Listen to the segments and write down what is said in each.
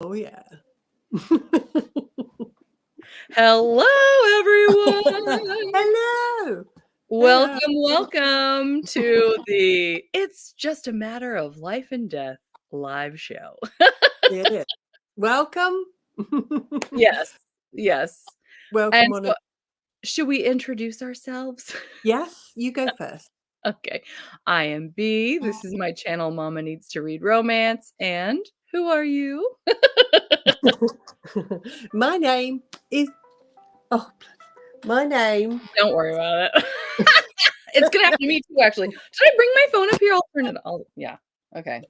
Oh, yeah. Hello, everyone. Hello. Welcome to the It's Just a Matter of Life and Death live show. It is. Welcome. Yes. Welcome And on so, should we introduce ourselves? Yes, you go first. Okay. I am B. This is my channel, Mama Needs to Read Romance. And who are you? My name is my name. Don't worry about it. It's gonna happen to me too, actually. Should I bring my phone up here? I'll turn it on. Yeah. Okay.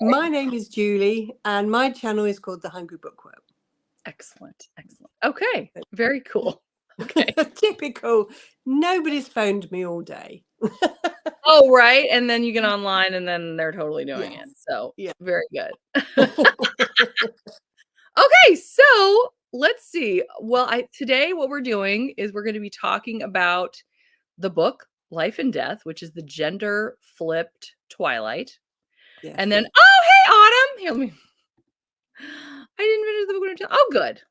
My name is Julie, and my channel is called The Hungry Bookworm. Excellent. Okay. Very cool. Okay. Typical. Nobody's phoned me all day. Oh, right. And then you get online and then they're totally doing it. So Yeah. very good. Okay, so let's see. Well, today what we're doing is we're going to be talking about the book Life and Death, which is the gender flipped Twilight. Yes. And then, oh, hey, Autumn. Here, let me. I didn't finish the book. Oh, good.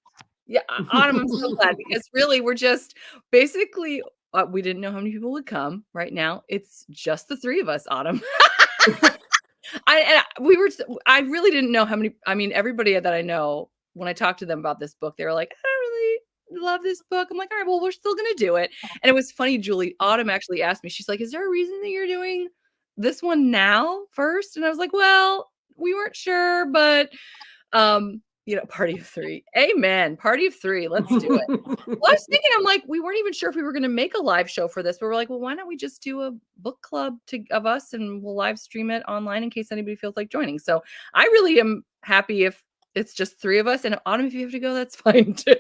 Yeah, Autumn, I'm so glad because really we're just basically we didn't know how many people would come right now. It's just the three of us, Autumn. I really didn't know how many. I mean, everybody that I know, when I talked to them about this book, they were like, I don't really love this book. I'm like, all right, well, we're still gonna do it. And it was funny, Julie. Autumn actually asked me, she's like, is there a reason that you're doing this one now first? And I was like, well, we weren't sure, but party of three. Amen. Party of three. Let's do it. Well, I was thinking, I'm like, we weren't even sure if we were going to make a live show for this, but we're like, well, why don't we just do a book club of us and we'll live stream it online in case anybody feels like joining. So I really am happy if it's just three of us, and Autumn, if you have to go, that's fine too.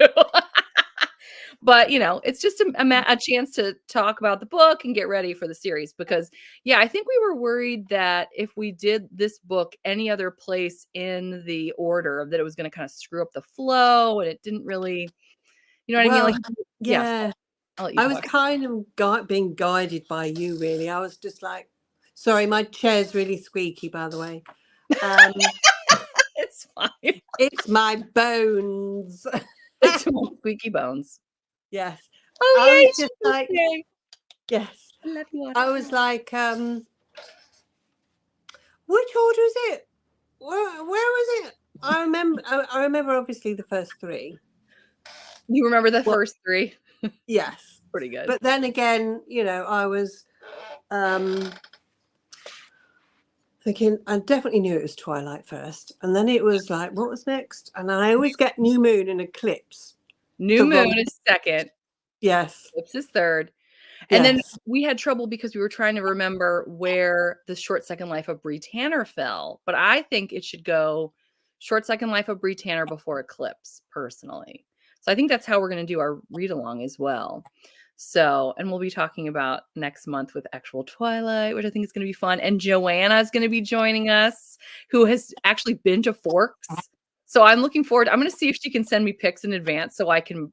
But, it's just a chance to talk about the book and get ready for the series because, yeah, I think we were worried that if we did this book any other place in the order, that it was going to kind of screw up the flow, and it didn't really, you know what I mean? Like, yeah. I'll let you I was kind of being guided by you, really. I was just like, sorry, my chair's really squeaky, by the way. It's fine. It's my bones. It's my squeaky bones. Yes. Oh, I yay, was just like, yes. I love you. I was like, which order is it? Where was it? I remember obviously the first three. You remember the first three? Yes. Pretty good. But then again, I was thinking, I definitely knew it was Twilight first. And then it was like, what was next? And I always get New Moon and Eclipse. New Moon is second. Yes. Eclipse is third. And then we had trouble because we were trying to remember where the Short Second Life of Bree Tanner fell. But I think it should go Short Second Life of Bree Tanner before Eclipse, personally. So I think that's how we're going to do our read along as well. So, and we'll be talking about next month with actual Twilight, which I think is going to be fun. And Joanna is going to be joining us, who has actually been to Forks. So I'm looking forward. I'm going to see if she can send me pics in advance so I can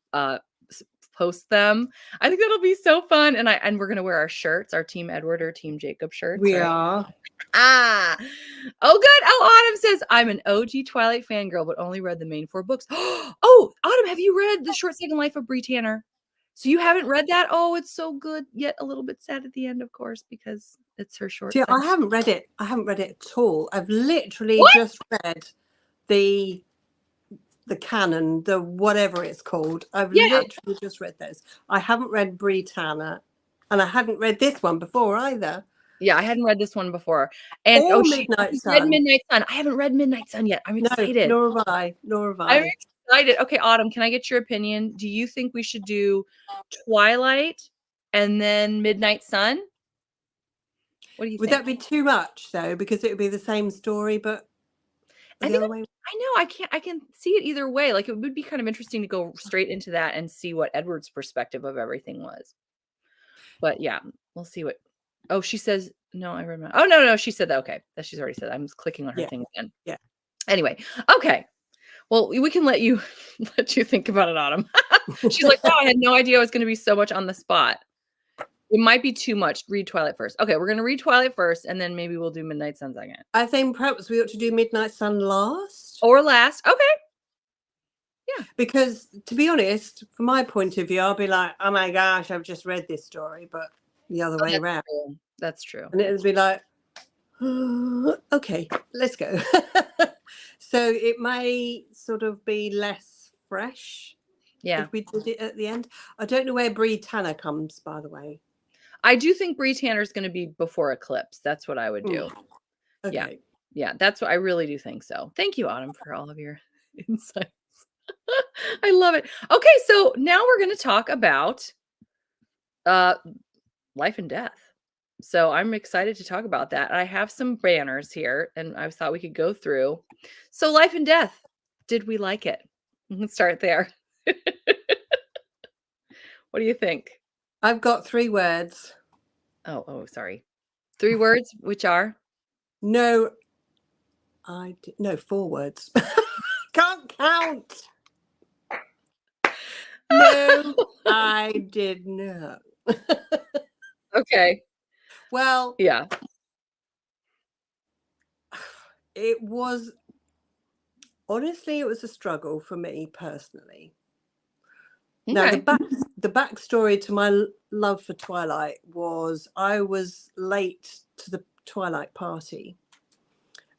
post them. I think that'll be so fun. And we're going to wear our shirts, our Team Edward or Team Jacob shirts. We are. Oh, good. Oh, Autumn says, I'm an OG Twilight fangirl, but only read the main 4 books. Oh, Autumn, have you read The Short Second Life of Bree Tanner? So you haven't read that? Oh, it's so good, yet a little bit sad at the end, of course, because it's her short. Yeah, I haven't read it. I haven't read it at all. I've literally just read the canon, the whatever it's called. I've literally just read those. I haven't read Bree Tanner, and I hadn't read this one before either. Yeah, I hadn't read this one before. And Midnight Sun. Read Midnight Sun. I haven't read Midnight Sun yet. I'm excited. Nor have I. I'm excited. Okay, Autumn, can I get your opinion? Do you think we should do Twilight and then Midnight Sun? What do you think? Would that be too much though? Because it would be the same story, but the other way. I know. I can see it either way. Like, it would be kind of interesting to go straight into that and see what Edward's perspective of everything was. But yeah, we'll see what. Oh, she says no. I remember. Oh no, she said that. Okay, that she's already said. I'm clicking on her thing again. Yeah. Anyway, okay. Well, we can let you think about it, Autumn. She's like, wow, I had no idea I was going to be so much on the spot. It might be too much. Read Twilight first. Okay, we're going to read Twilight first, and then maybe we'll do Midnight Sun second. I think perhaps we ought to do Midnight Sun last. Or last. Okay. Yeah. Because to be honest, from my point of view, I'll be like, oh my gosh, I've just read this story, but the other way around. True. That's true. And it'll be like, oh, okay, let's go. So it may sort of be less fresh if we did it at the end. I don't know where Bree Tanner comes, by the way. I do think Bree Tanner is going to be before Eclipse. That's what I would do. Okay. Yeah, that's what I really do think so. Thank you, Autumn, for all of your insights. I love it. Okay, so now we're going to talk about life and death. So I'm excited to talk about that. I have some banners here, and I thought we could go through. So life and death, did we like it? Let's start there. What do you think? I've got 3 words. Oh, sorry. 3 words, which are? No, 4 words. Can't count. No, I did not. Okay. Well, Yeah. it was honestly, it was a struggle for me personally. Now, Okay. the backstory to my love for Twilight was I was late to the Twilight party,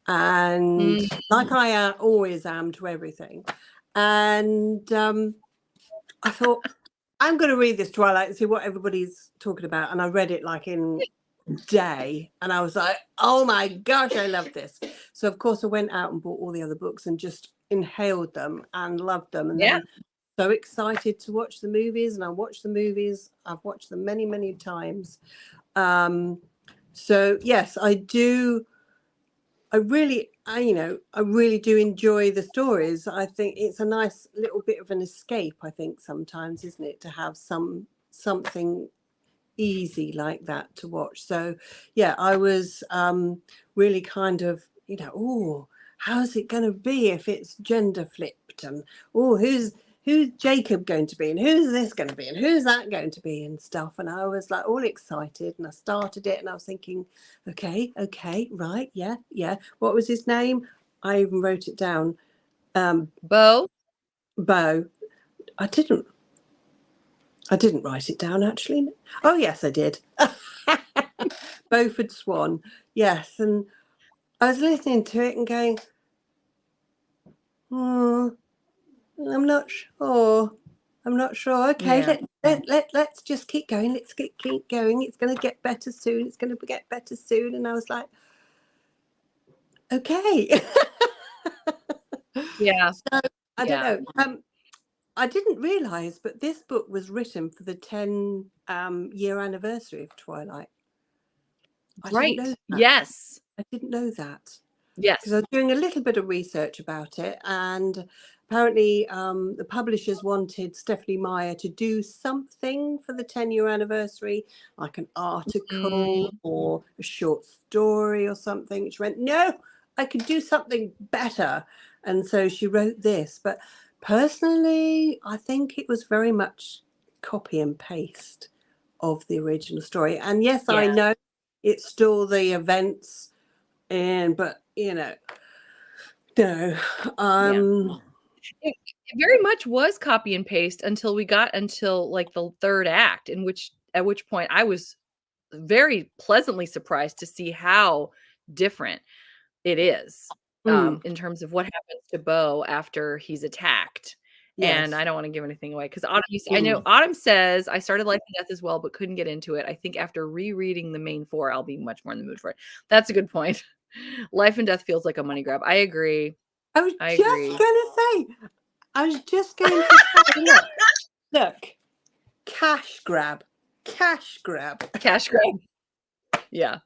and like I always am to everything, and I thought, I'm going to read this Twilight and see what everybody's talking about, and I read it like in a day, and I was like, oh my gosh, I love this. So of course I went out and bought all the other books and just inhaled them and loved them, and then so excited to watch the movies, and I watched the movies. I've watched them many, many times. So yes, I do. I really do enjoy the stories. I think it's a nice little bit of an escape. I think sometimes, isn't it, to have something easy like that to watch. So yeah, I was really kind of, oh, how's it going to be if it's gender flipped, and oh, who's Jacob going to be, and who's this going to be, and who's that going to be, and stuff. And I was like all excited, and I started it, and I was thinking, okay, right, yeah. What was his name? I even wrote it down. Bo. I didn't write it down, actually. Oh yes, I did. Beaufort Swan. Yes, and I was listening to it and going, I'm not sure. Okay, let's just keep going. Let's keep going. It's going to get better soon. It's going to get better soon. And I was like, okay. Yeah. So I don't know. I didn't realise, but this book was written for the 10-year anniversary of Twilight. Right. I didn't know that. Yes. Because I was doing a little bit of research about it, and apparently the publishers wanted Stephenie Meyer to do something for the 10-year anniversary, like an article or a short story or something. She went, no, I could do something better. And so she wrote this. But personally, I think it was very much copy and paste of the original story. And yes, I know it's still the events, but no. It very much was copy and paste until we got like the 3rd act, at which point I was very pleasantly surprised to see how different it is in terms of what happens to Bo after he's attacked. And I don't want to give anything away because I know Autumn says, I started Life and Death as well, but couldn't get into it. I think after rereading the main 4, I'll be much more in the mood for it. That's a good point. Life and Death feels like a money grab. I agree. I was just going to say, look, cash grab. Yeah.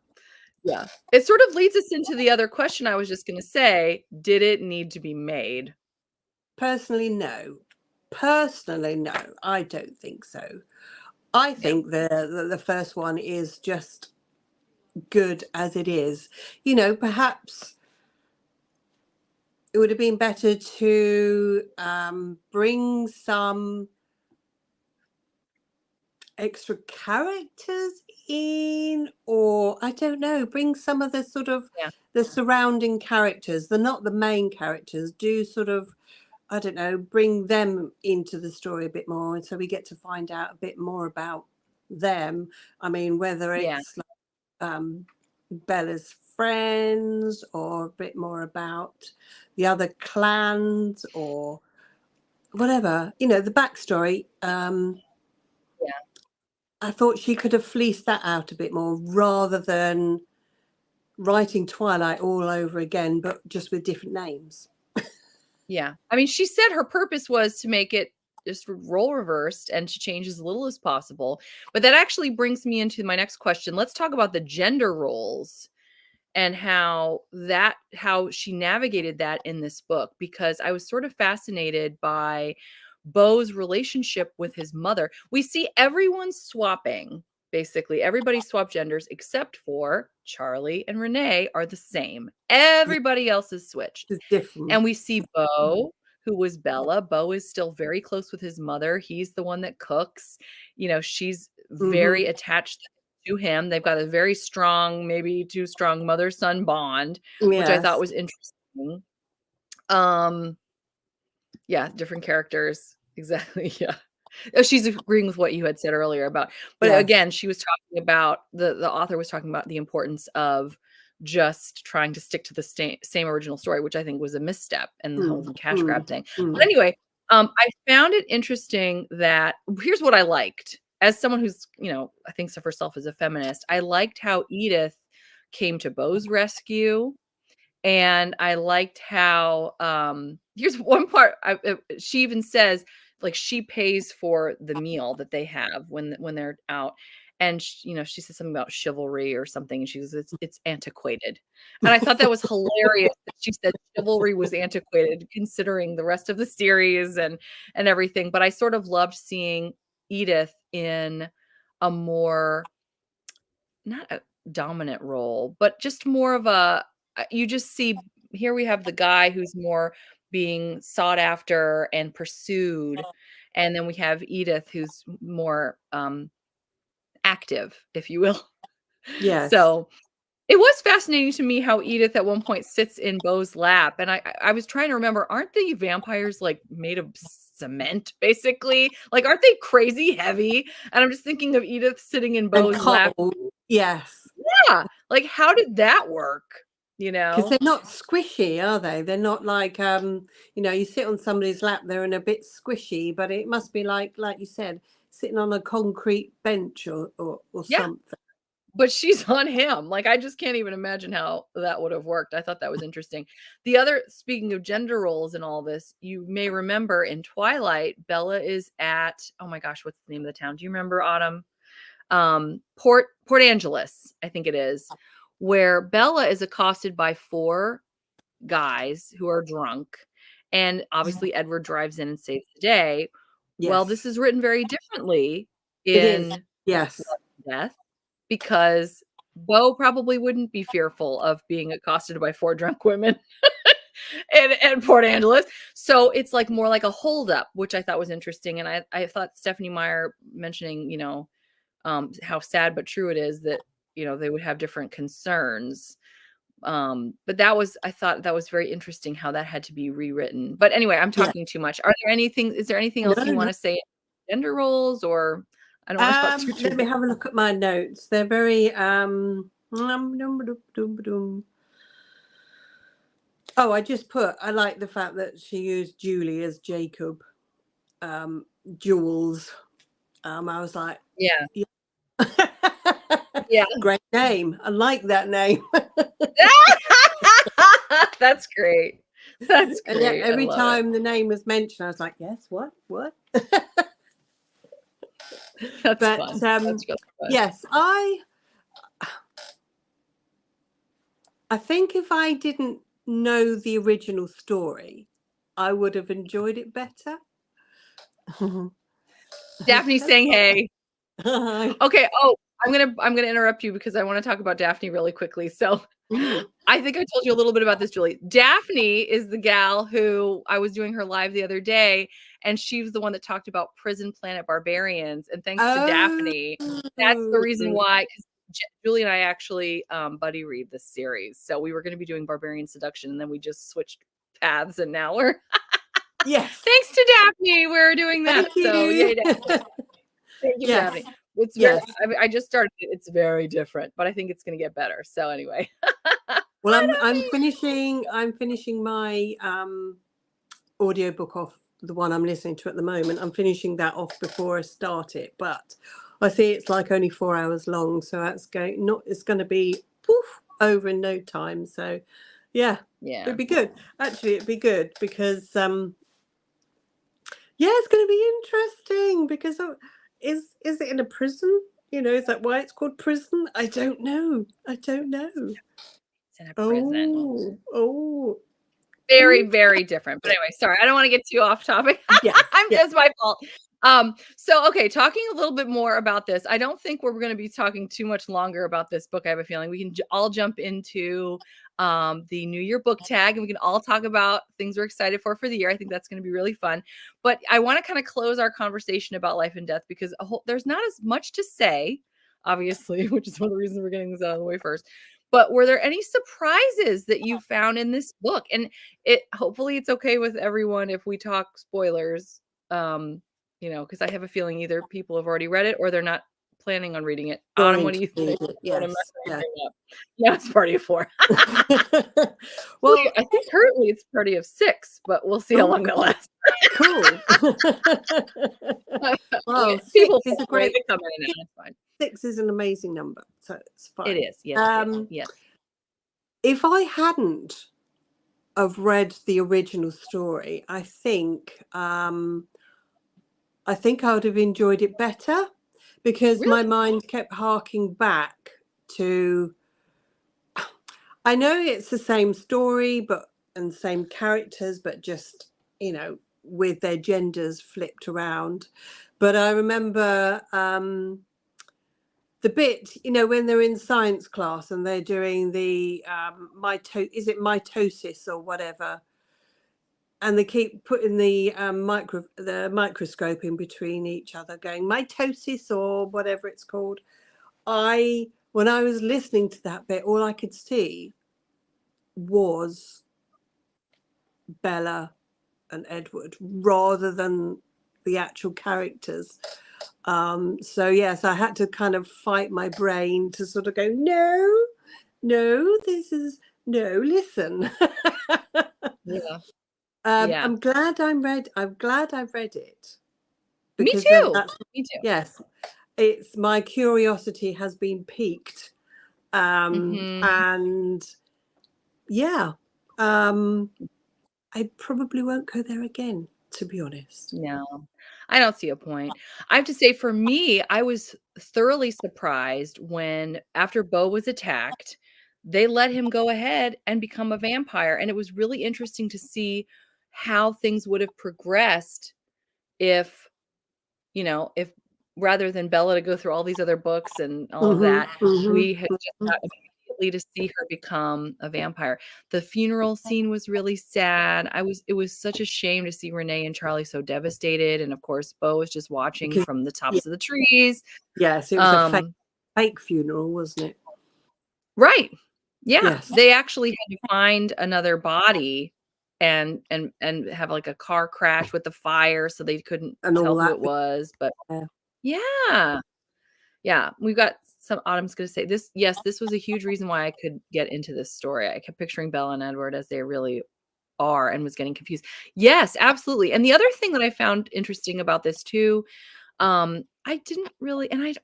It sort of leads us into the other question I was just going to say. Did it need to be made? Personally, no. I don't think so. I think the first one is just good as it is. Perhaps it would have been better to bring some extra characters in, or I don't know, bring some of the sort of the surrounding characters. They're not the main characters. Do sort of, I don't know, bring them into the story a bit more, and so we get to find out a bit more about them. I mean, whether it's like, Bella's friends, or a bit more about the other clans, or whatever, you know, the backstory. I thought she could have fleeced that out a bit more, rather than writing Twilight all over again, but just with different names. Yeah. I mean, she said her purpose was to make it just role reversed and to change as little as possible. But that actually brings me into my next question. Let's talk about the gender roles and how she navigated that in this book, because I was sort of fascinated by Beau's relationship with his mother. We see everyone swapping. Basically, everybody swapped genders except for Charlie and Renee are the same. Everybody else is switched. It's different. And we see Beau, who was Bella. Beau is still very close with his mother. He's the one that cooks. You know, she's very attached to him. They've got a very strong, maybe too strong mother-son bond, which I thought was interesting. Yeah, different characters. Exactly. Yeah. Oh, she's agreeing with what you had said earlier about, but again, she was talking about the author was talking about the importance of just trying to stick to the same original story, which I think was a misstep and the whole cash grab thing. But anyway, I found it interesting that here's what I liked as someone who's, you know, I thinks of herself as a feminist. I liked how Edith came to Beau's rescue. And I liked how here's one part she even says, like, she pays for the meal that they have when they're out, and you know, she says something about chivalry or something, and she says it's antiquated, and I thought that was hilarious that she said chivalry was antiquated considering the rest of the series and everything. But I sort of loved seeing Edith in a more, not a dominant role, but just more of a, you just see here we have the guy who's more being sought after and pursued, and then we have Edith who's more active, if you will. Yes. So it was fascinating to me how Edith at one point sits in Beau's lap, and I was trying to remember, aren't the vampires like made of cement, basically? Like, aren't they crazy heavy? And I'm just thinking of Edith sitting in Beau's lap. Yes. Yeah. Like, how did that work? You know, because they're not squishy, are they? They're not like, you know, you sit on somebody's lap, they're in a bit squishy, but it must be like you said, sitting on a concrete bench or something. But she's on him. Like, I just can't even imagine how that would have worked. I thought that was interesting. The other, speaking of gender roles and all this, you may remember in Twilight, Bella is at, oh my gosh, what's the name of the town? Do you remember, Autumn? Port Angeles, I think it is, where Bella is accosted by 4 guys who are drunk, and obviously Edward drives in and saves the day. Yes. Well, this is written very differently in Yes. Death, because Beau probably wouldn't be fearful of being accosted by 4 drunk women in Port Angeles. So it's like more like a holdup, which I thought was interesting. And I thought Stephenie Meyer mentioning, you know, how sad but true it is that, you know, they would have different concerns. But I thought that was very interesting how that had to be rewritten. But anyway, I'm talking too much. Is there anything else you want to say? Gender roles, or I don't want to talk too let me have a look at my notes. They're very oh, I just put, I like the fact that she used Julie as Jacob. Jules. I was like, yeah. Yeah. Great name. I like that name. That's great. That's great. And yet every time the name was mentioned, I was like, yes, what? That's fun. That's really fun. Yes, I think if I didn't know the original story, I would have enjoyed it better. Daphne saying hey. Okay. Oh, I'm gonna interrupt you because I want to talk about Daphne really quickly. So I think I told you a little bit about this, Julie. Daphne is the gal who I was doing her live the other day, and she was the one that talked about Prison Planet Barbarians. And thanks to Daphne, that's the reason why. Julie and I actually buddy read this series. So we were going to be doing Barbarian Seduction, and then we just switched paths, and now we're thanks to Daphne, we're doing that. So yay, Daphne. Thank you, Daphne. It's very, I just started it. It's very different, but I think it's going to get better. So anyway. Well, I'm finishing my audiobook off, the one I'm listening to at the moment. I'm finishing that off before I start it, but I see it's like only 4 hours long, so it's going to be over in no time. So it'd be good. Actually, it'd be good because it's going to be interesting because is it in a prison? You know, is that why it's called prison? I don't know. It's in a prison. Very, very different. But anyway, sorry, I don't want to get too off topic. That's my fault. So, okay, talking a little bit more about this. I don't think we're going to be talking too much longer about this book. I have a feeling we can all jump into the New Year book tag, and we can all talk about things we're excited for the year. I think that's going to be really fun. But I want to kind of close our conversation about life and death because there's not as much to say, obviously, which is one of the reasons we're getting this out of the way first. But were there any surprises that you found in this book? And hopefully it's okay with everyone if we talk spoilers, because I have a feeling either people have already read it or they're not planning on reading it. Autumn, what do you think? Yes. Yeah, it's Party of 4. Well, I think currently it's Party of 6, but we'll see how long that lasts. Cool. Well, people 6 is a great. Come in and it's fine. 6 is an amazing number, so it's fine. It is, yes. Yes. If I hadn't have read the original story, I think I would have enjoyed it better because my mind kept harking back to. I know it's the same story, and same characters, but just with their genders flipped around. But I remember the bit, when they're in science class and they're doing the mitosis or whatever, and they keep putting the microscope in between each other, going mitosis or whatever it's called. When I was listening to that bit, all I could see was Bella and Edward rather than the actual characters. So yes, I had to kind of fight my brain to sort of go, no, listen. I'm glad I read it. Me too. Yes, it's my curiosity has been piqued. And I probably won't go there again, to be honest. No, I don't see a point. I have to say, for me, I was thoroughly surprised when, after Beau was attacked, they let him go ahead and become a vampire. And it was really interesting to see how things would have progressed if rather than Bella to go through all these other books and all of that, we had just got immediately to see her become a vampire. The funeral scene was really sad. It was such a shame to see Renee and Charlie so devastated. And of course, Beau was just watching from the tops of the trees. Yes, it was a fake funeral, wasn't it? Right. Yeah. Yes. They actually had to find another body and have like a car crash with the fire, so they couldn't tell who it was. But yeah, we've got some. Autumn's going to say this. Yes, this was a huge reason why I could get into this story. I kept picturing Bella and Edward as they really are and was getting confused. Yes, absolutely. And the other thing that I found interesting about this too, I didn't really, and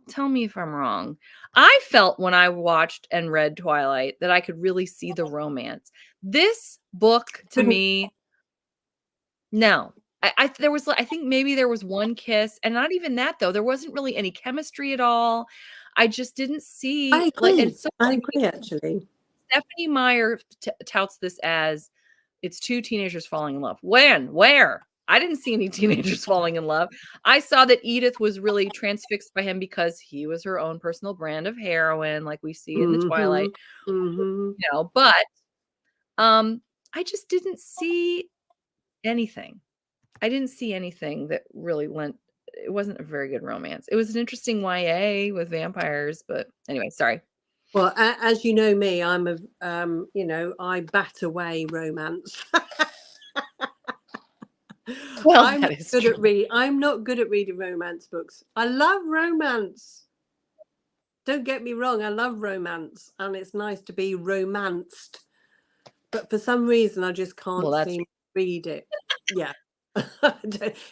tell me if I'm wrong. I felt when I watched and read Twilight that I could really see the romance. This book to me, no. I think maybe there was one kiss, and not even that though. There wasn't really any chemistry at all. I just didn't see. I agree. I agree, actually. Stephenie Meyer touts this as it's two teenagers falling in love. When? Where? I didn't see any teenagers falling in love. I saw that Edith was really transfixed by him because he was her own personal brand of heroine, like we see in the Twilight. But I just didn't see anything. I didn't see anything that really lent. It wasn't a very good romance. It was an interesting YA with vampires, but anyway, sorry. Well, as you know me, I'm a, I bat away romance. Well, I'm that not is good true. at I'm not good at reading romance books. I love romance. Don't get me wrong, I love romance, and it's nice to be romanced. But for some reason, I just can't seem to read it. Yeah.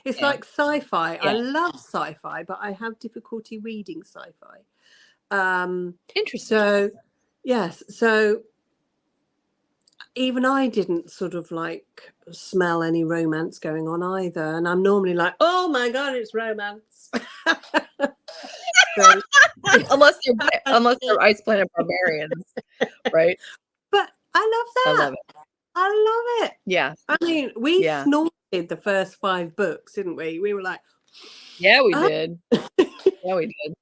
It's like sci-fi. I love sci-fi, but I have difficulty reading sci-fi. Interesting. So, yes. So even I didn't sort of like smell any romance going on either. And I'm normally like, oh my God, it's romance. So, unless they're Ice Planet barbarians, right? But I love that. I love it. I love it. Yeah. I mean, we snorted the first 5 books, didn't we? We were like, yeah, we did. Yeah, we did.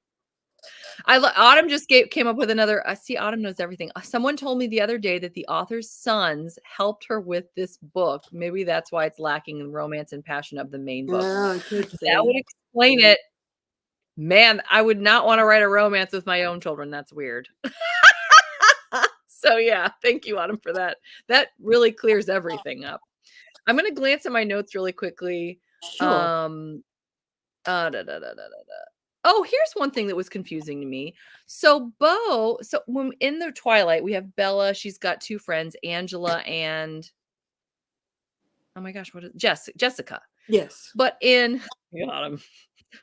Autumn just came up with another. I see Autumn knows everything. Someone told me the other day that the author's sons helped her with this book. Maybe that's why it's lacking in romance and passion of the main book. That would explain it. Man, I would not want to write a romance with my own children. That's weird. So yeah, thank you, Autumn, for that. That really clears everything up. I'm going to glance at my notes really quickly. Sure. Oh, here's one thing that was confusing to me. So when in the Twilight, we have Bella. She's got 2 friends, Angela and oh my gosh, what is Jessica? Yes. But in Autumn,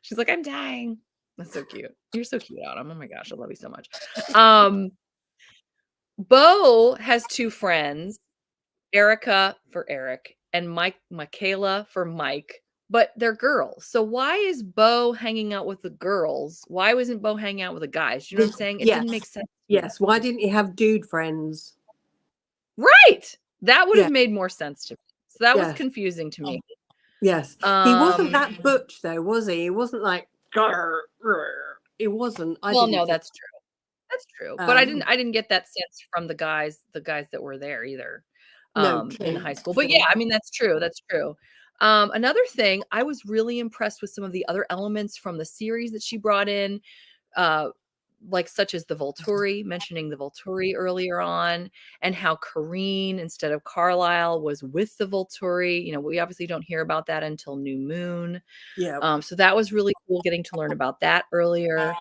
she's like, I'm dying. That's so cute. You're so cute, Autumn. Oh my gosh, I love you so much. Bo has 2 friends, Erica for Eric and Michaela for Mike. But they're girls. So why is Bo hanging out with the girls? Why wasn't Bo hanging out with the guys? You know what I'm saying? It didn't make sense. Yes. Why didn't he have dude friends? Right. That would have made more sense to me. So that was confusing to me. Yes. He wasn't that butch though, was he? He wasn't like it wasn't. No, that's true. That's true. But I didn't get that sense from the guys that were there either. In high school. But yeah, I mean that's true. That's true. Another thing, I was really impressed with some of the other elements from the series that she brought in, like such as the Volturi, mentioning the Volturi earlier on, and how Kareen instead of Carlisle was with the Volturi. You know, we obviously don't hear about that until New Moon. Yeah. So that was really cool getting to learn about that earlier.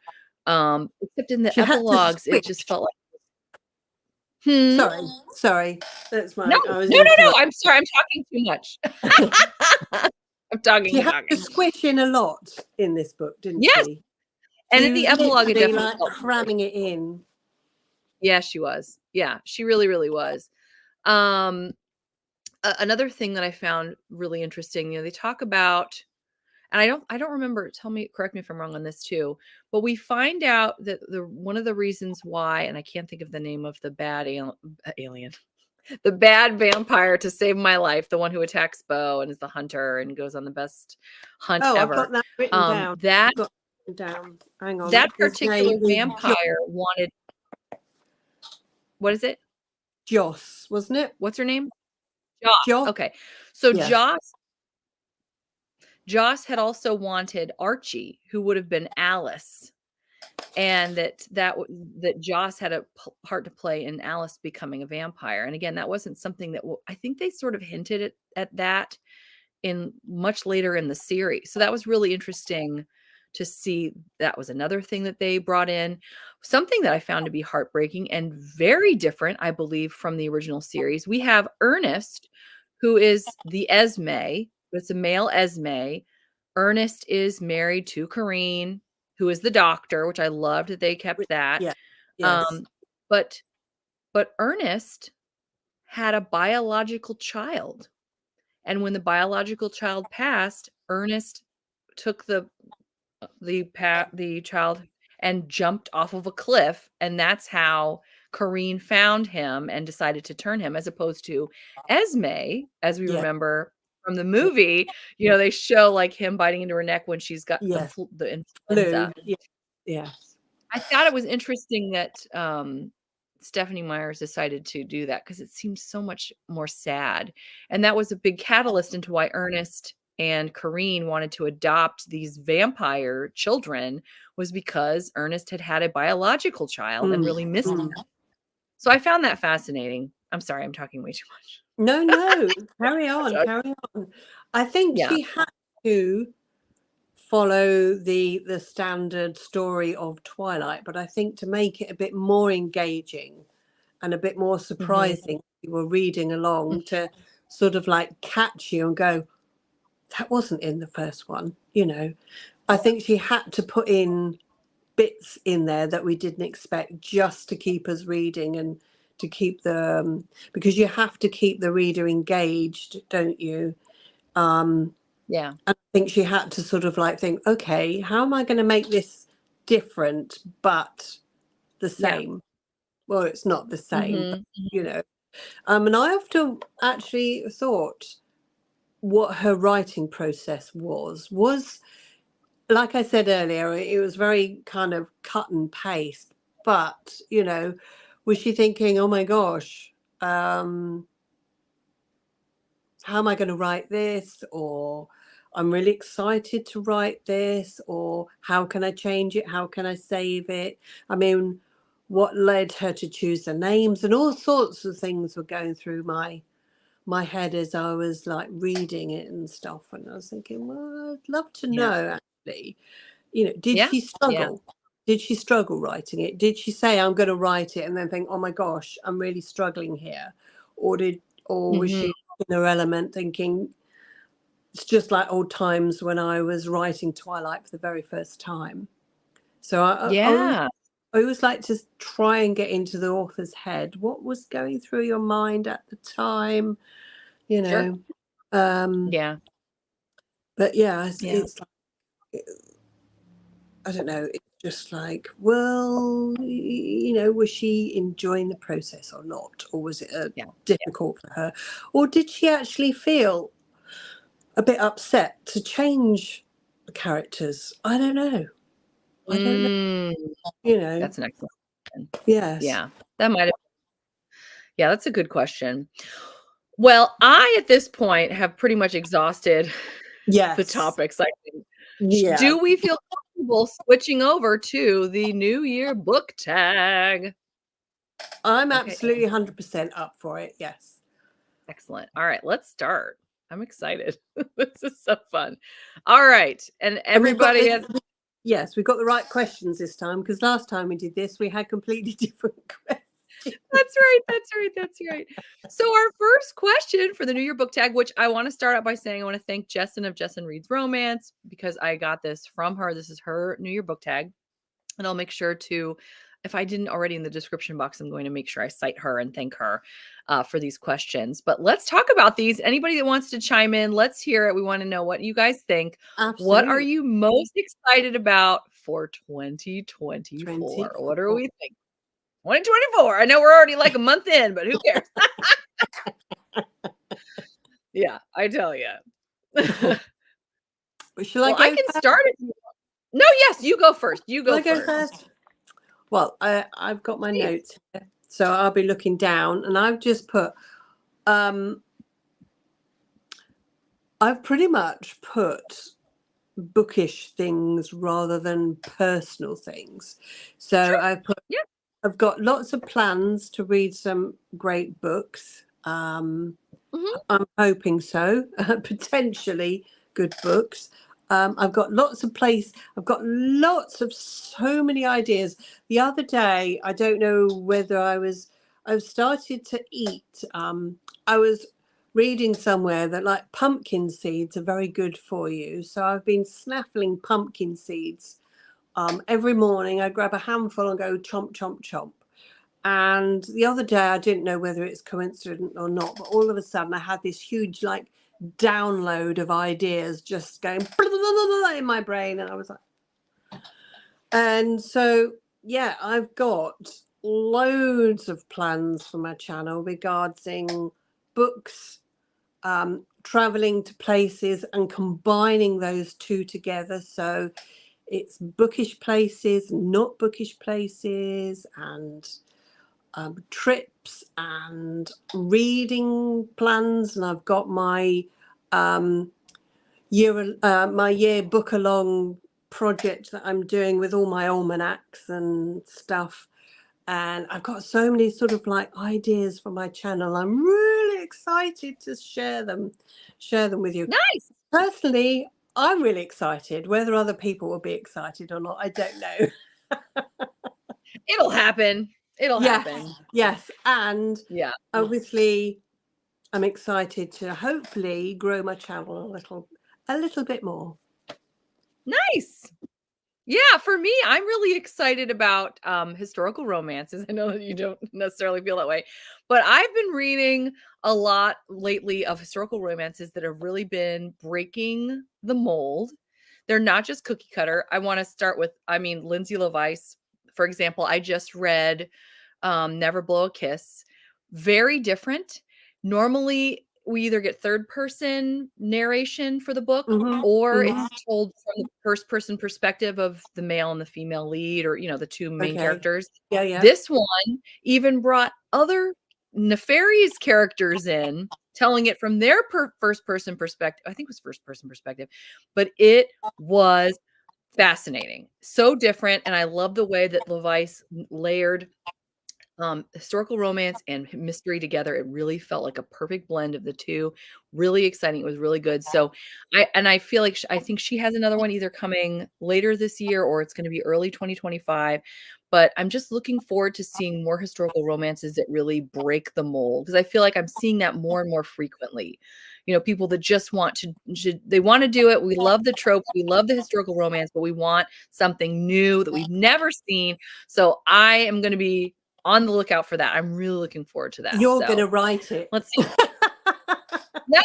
Except in the epilogues, it just felt like Sorry. That's my no. I'm sorry. I'm talking too much. I'm talking. She had to squish in a lot in this book, didn't she? And in the epilogue, it definitely like cramming it in. Yeah, she was. Yeah, she really, really was. Another thing that I found really interesting, they talk about, and I don't remember. Correct me if I'm wrong on this too. But we find out that one of the reasons why, and I can't think of the name of the bad alien. The bad vampire to save my life, the one who attacks Bo and is the hunter and goes on the best hunt ever. I've got that written down. Down. Hang on. That particular vampire wanted. What is it? Joss, wasn't it? What's her name? Joss. Okay. So Joss had also wanted Archie, who would have been Alice. And that Joss had a part to play in Alice becoming a vampire. And again, that wasn't something that I think they sort of hinted at that in much later in the series. So that was really interesting to see. That was another thing that they brought in. Something that I found to be heartbreaking and very different, I believe, from the original series. We have Ernest, who is the Esme. It's a male Esme. Ernest is married to Kareen, who is the doctor, which I loved that they kept that. Yeah. Yes. But Ernest had a biological child. And when the biological child passed, Ernest took the child and jumped off of a cliff. And that's how Kareen found him and decided to turn him, as opposed to Esme, as we remember from the movie, you know, they show like him biting into her neck when she's got Yeah. the Blue. influenza. Yeah. Yes. I thought it was interesting that Stephenie Myers decided to do that because it seems so much more sad. And that was a big catalyst into why Ernest and Corrine wanted to adopt these vampire children, was because Ernest had had a biological child and really missed him. So I found that fascinating. I'm sorry, I'm talking way too much. No, carry on, carry on. I think Yeah. she had to follow the standard story of Twilight, but I think to make it a bit more engaging and a bit more surprising, you were reading along to sort of like catch you and go, that wasn't in the first one, you know. I think she had to put in bits in there that we didn't expect, just to keep us reading and to keep the because you have to keep the reader engaged, don't you? Yeah. I think she had to sort of like think, okay, how am I going to make this different but the same? Well, it's not the same, but, you know. And I often actually thought what her writing process was like I said earlier, it was very kind of cut and paste. But, you know, was she thinking, oh my gosh, how am I going to write this? Or I'm really excited to write this. Or how can I change it? How can I save it? I mean, what led her to choose the names? And all sorts of things were going through my head as I was like reading it and stuff. And I was thinking, well, I'd love to know actually. You know, did she struggle? Did she struggle writing it? Did she say, I'm going to write it and then think, oh my gosh, I'm really struggling here? Or was she in her element thinking, it's just like old times when I was writing Twilight for the very first time? So I always like to try and get into the author's head. What was going through your mind at the time? You know, but yeah, it's like, I don't know, it's just like, well, you know, was she enjoying the process or not? Or was it difficult for her? Or did she actually feel a bit upset to change the characters? I don't know. I don't know. You know. That's an excellent question. Yes. Yeah. That might have. Yeah, that's a good question. Well, I, at this point, have pretty much exhausted the topics, I think. Yeah. Do we feel comfortable switching over to the New Year book tag? I'm absolutely 100% up for it. Yes. Excellent. All right, let's start. I'm excited. This is so fun. All right. And everybody yes, we've got the right questions this time, because last time we did this, we had completely different questions. That's right. That's right. That's right. So our first question for the New Year book tag, which I want to start out by saying, I want to thank Jessin of Jessin Reads Romance, because I got this from her. This is her New Year book tag. And I'll make sure to, if I didn't already in the description box, I'm going to make sure I cite her and thank her for these questions. But let's talk about these. Anybody that wants to chime in, let's hear it. We want to know what you guys think. Absolutely. What are you most excited about for 2024? What are we thinking? 2024. I know we're already like a month in, but who cares? Yeah, I tell you. I can start it. No, yes, you go first. You go first. Well, I've got my notes here, so I'll be looking down, and I've just put, I've pretty much put bookish things rather than personal things. So I've got lots of plans to read some great books. I'm hoping so. Potentially good books. I've got lots of so many ideas. The other day, I don't know whether I've started to eat. I was reading somewhere that like pumpkin seeds are very good for you. So I've been snaffling pumpkin seeds. Every morning I grab a handful and go chomp, chomp, chomp. And the other day, I didn't know whether it's coincident or not, but all of a sudden I had this huge like download of ideas just going in my brain. And I was like, and so, yeah, I've got loads of plans for my channel regarding books, traveling to places and combining those two together. So it's bookish places, not bookish places, and trips and reading plans. And I've got my year book along project that I'm doing with all my almanacs and stuff. And I've got so many sort of like ideas for my channel. I'm really excited to share them with you. Nice. Personally, I'm really excited. Whether other people will be excited or not, I don't know. It'll happen. It'll happen. Yes. And yeah, obviously I'm excited to hopefully grow my channel a little bit more. Nice. Yeah, for me, I'm really excited about historical romances. I know that you don't necessarily feel that way, but I've been reading a lot lately of historical romances that have really been breaking the mold. They're not just cookie cutter. I want to start with, Lindsay LeVice, for example. I just read Never Blow a Kiss. Very different. Normally, we either get third person narration for the book, or it's told from the first person perspective of the male and the female lead, or, the two main characters. Yeah. This one even brought other nefarious characters in, telling it from their first person perspective. I think it was first person perspective, but it was fascinating. So different. And I love the way that LeVice layered historical romance and mystery together. It really felt like a perfect blend of the two. Really exciting. It was really good. So I feel like I think she has another one either coming later this year or it's going to be early 2025. But I'm just looking forward to seeing more historical romances that really break the mold, because I feel like I'm seeing that more and more frequently. People that just they want to do it. We love the tropes. We love the historical romance, but we want something new that we've never seen. So I am going to be on the lookout for that. I'm really looking forward to that. You're going to write it. Let's see. No,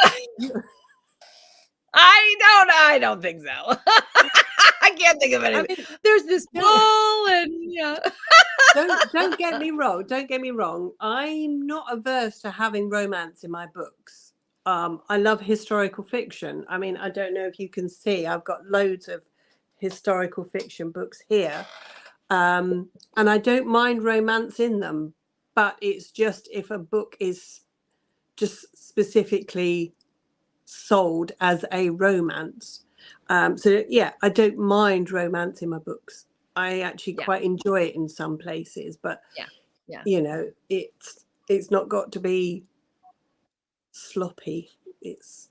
I don't think so. I can't think of anything. There's this bull and yeah. Don't get me wrong. Don't get me wrong. I'm not averse to having romance in my books. I love historical fiction. I don't know if you can see, I've got loads of historical fiction books here. And I don't mind romance in them, but it's just if a book is just specifically sold as a romance. So yeah, I don't mind romance in my books. I actually quite enjoy it in some places, but it's not got to be sloppy. It's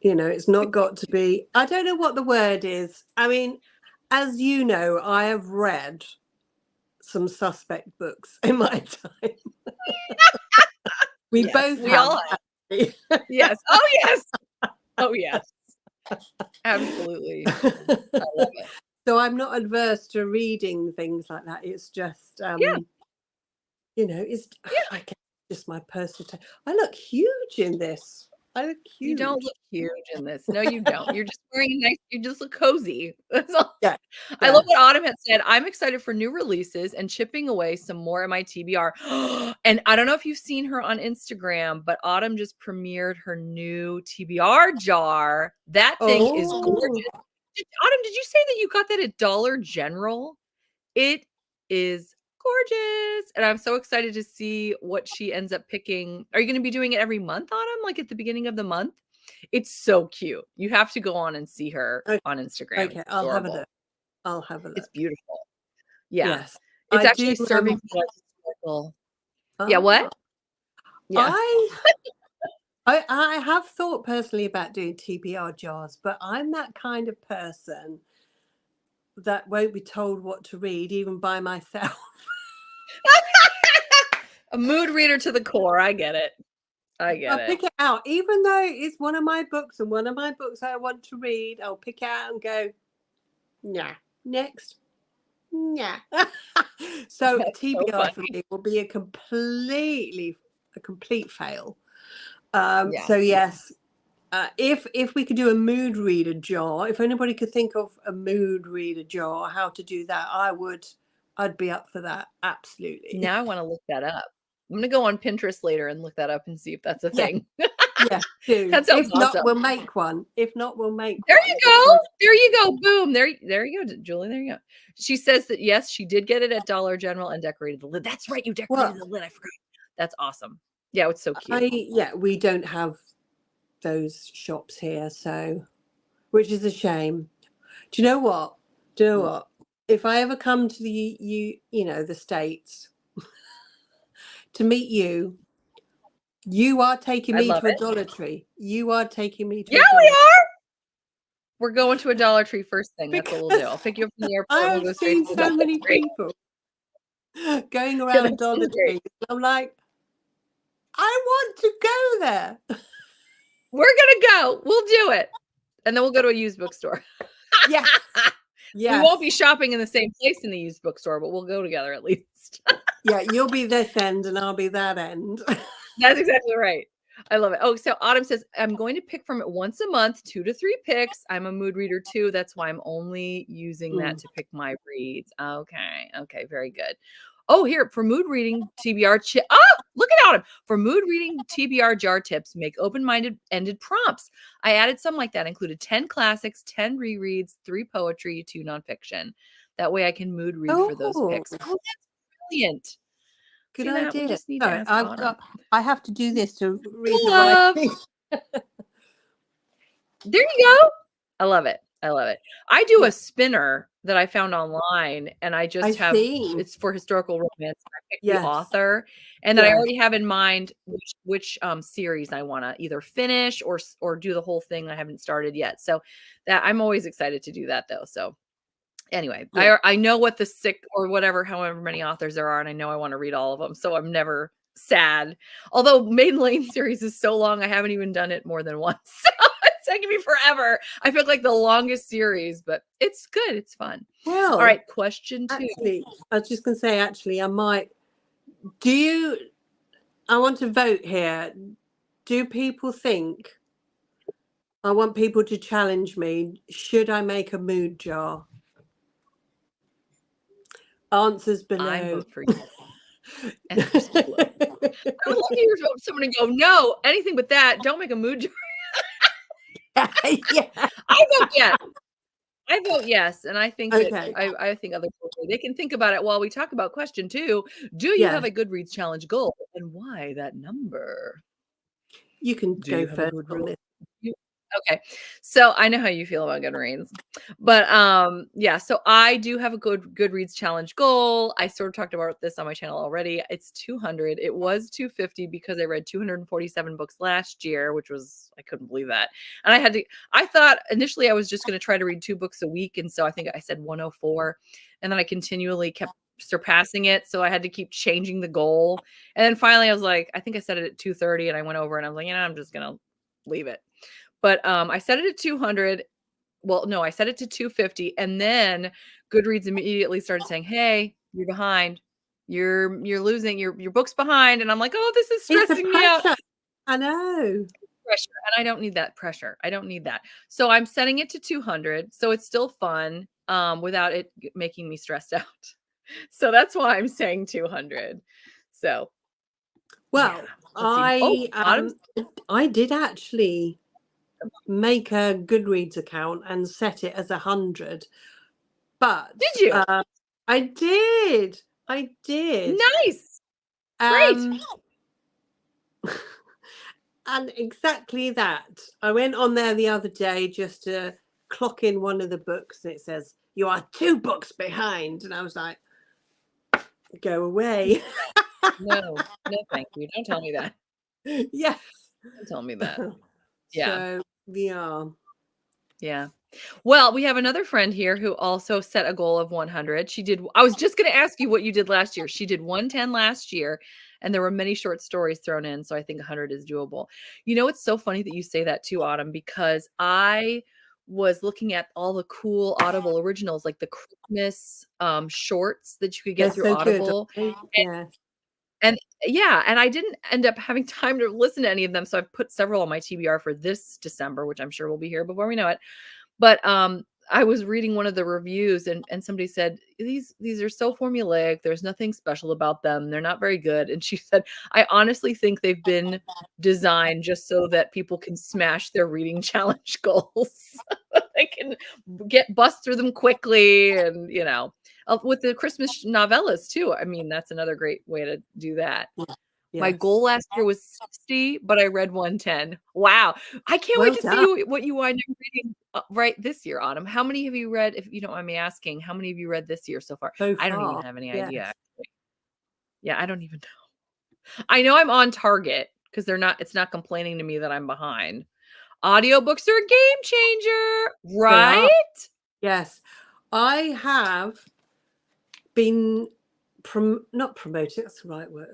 not got to be, I don't know what the word is. As you know, I have read some suspect books in my time. We all have. Yes. Oh yes. Oh yes. Absolutely. I love it. So I'm not adverse to reading things like that. It's just it's I guess just my personal taste. I look huge in this. I look huge. You don't look huge in this. No, you don't. You're just wearing a nice, you just look cozy. That's all. Yeah. I love what Autumn had said. I'm excited for new releases and chipping away some more at my TBR. And I don't know if you've seen her on Instagram, but Autumn just premiered her new TBR jar. That thing is gorgeous. Autumn, did you say that you got that at Dollar General? It is gorgeous. And I'm so excited to see what she ends up picking. Are you going to be doing it every month, Autumn? Like at the beginning of the month? It's so cute. You have to go on and see her on Instagram. Okay, I'll have a look. It's beautiful. Yeah. Yes. It's actually serving historical. Yeah, what? Yeah. I have thought personally about doing TBR jars, but I'm that kind of person that won't be told what to read even by myself. A mood reader to the core. I get it. I'll pick it out, even though it's one of my books and one of my books I want to read. I'll pick it out and go, nah, next. Yeah. So TBR for me will be a complete fail. So yes, if we could do a mood reader jar, if anybody could think of a mood reader jar, how to do that, I'd be up for that. Absolutely. Now I want to look that up. I'm going to go on Pinterest later and look that up and see if that's a thing. Yeah, do. That sounds If not, awesome. we'll make one. If not, we'll make There one. you go. There you go. Boom. There you go, Julie. There you go. She says that yes, she did get it at Dollar General and decorated the lid. That's right. You decorated the lid. I forgot. That's awesome. Yeah, it's so cute. We don't have those shops here, so which is a shame. Do you know what? If I ever come to the the States to meet you, you are taking me to a Dollar Tree. You are taking me to a Dollar we Tree. are. We're going to a Dollar Tree first thing. That's what we'll do. I'll pick you up from the airport. I We'll go have straight seen to the so Dollar many Tree. people going around Dollar Tree. I'm like, I want to go there. We're gonna go. We'll do it, and then we'll go to a used bookstore. Yes. We won't be shopping in the same place in the used bookstore, but we'll go together at least. Yeah, you'll be this end and I'll be that end. That's exactly right. I love it. Oh, so Autumn says, I'm going to pick from it once a month, 2 to 3 picks. I'm a mood reader too. That's why I'm only using that to pick my reads. Okay. Okay. Very good. Oh, here for mood reading TBR. Look at Autumn. For mood reading TBR jar tips, make open-minded ended prompts. I added some like that, included 10 classics, 10 rereads, 3 poetry, 2 nonfiction. That way I can mood read for those picks. Oh, that's brilliant. Good See idea. that? We just need to ask Autumn. I have to do this to read the right thing. There you go. I love it. I love it. I do a spinner that I found online, and I just it's for historical romance. I pick the author, and then I already have in mind which series I want to either finish or do the whole thing. I haven't started yet, so that I'm always excited to do that though. So anyway, I know what the or whatever, however many authors there are, and I know I want to read all of them, so I'm never sad. Although Maiden Lane series is so long, I haven't even done it more than once. So it's taking me forever. I feel like the longest series, but it's good. It's fun. Well, all right. Question 2. Actually, I was just going to say, I might. I want to vote here. Do people think? I want people to challenge me. Should I make a mood jar? Answers below. I vote for you. Answers below. I would love to hear someone go, no, anything but that. Don't make a mood jar. Yeah. I vote yes. I vote yes, and I think that I think other people, they can think about it while we talk about question 2. Do you have a Goodreads challenge goal, and why that number? You can go first on this. Okay, so I know how you feel about Goodreads, but yeah, so I do have a Goodreads challenge goal. I sort of talked about this on my channel already. It's 200. It was 250 because I read 247 books last year, which was, I couldn't believe that. And I thought initially I was just going to try to read 2 books a week, and so I think I said 104, and then I continually kept surpassing it, so I had to keep changing the goal, and then finally I was like, I think I set it at 230, and I went over and I was like, I'm just gonna leave it. But I set it at 200. Well, no, I set it to 250, and then Goodreads immediately started saying, "Hey, you're behind. You're losing. Your book's behind." And I'm like, "Oh, this is stressing me out." I know. Pressure, and I don't need that pressure. I don't need that. So I'm setting it to 200, so it's still fun without it making me stressed out. So that's why I'm saying 200. So, well, yeah. I did actually make a Goodreads account and set it as 100, but did you? I did. Nice. Great. And exactly that. I went on there the other day just to clock in one of the books, and it says you are 2 books behind, and I was like, go away. No, thank you. Don't tell me that. Yes. Don't tell me that. Yeah. So we are. Yeah. Well, we have another friend here who also set a goal of 100. I was just going to ask you what you did last year. She did 110 last year, and there were many short stories thrown in, so I think 100 is doable. You know, it's so funny that you say that too, Autumn, because I was looking at all the cool Audible originals, like the Christmas shorts that you could get through Audible. And I didn't end up having time to listen to any of them, so I've put several on my TBR for this December, which I'm sure will be here before we know it. But I was reading one of the reviews and somebody said, these are so formulaic. There's nothing special about them. They're not very good. And she said, I honestly think they've been designed just so that people can smash their reading challenge goals. They can bust through them quickly. And, with the Christmas novellas too. I mean, that's another great way to do that. My goal last year was 60, but I read 110. Wow. I can't wait to see what you wind up reading right this year, Autumn. How many have you read, if you don't mind me asking, how many have you read this year so far? I don't even have any idea, actually. Yeah, I don't even know. I know I'm on target because it's not complaining to me that I'm behind. Audiobooks are a game changer, right? Yes. I have been not promoted, that's the right word.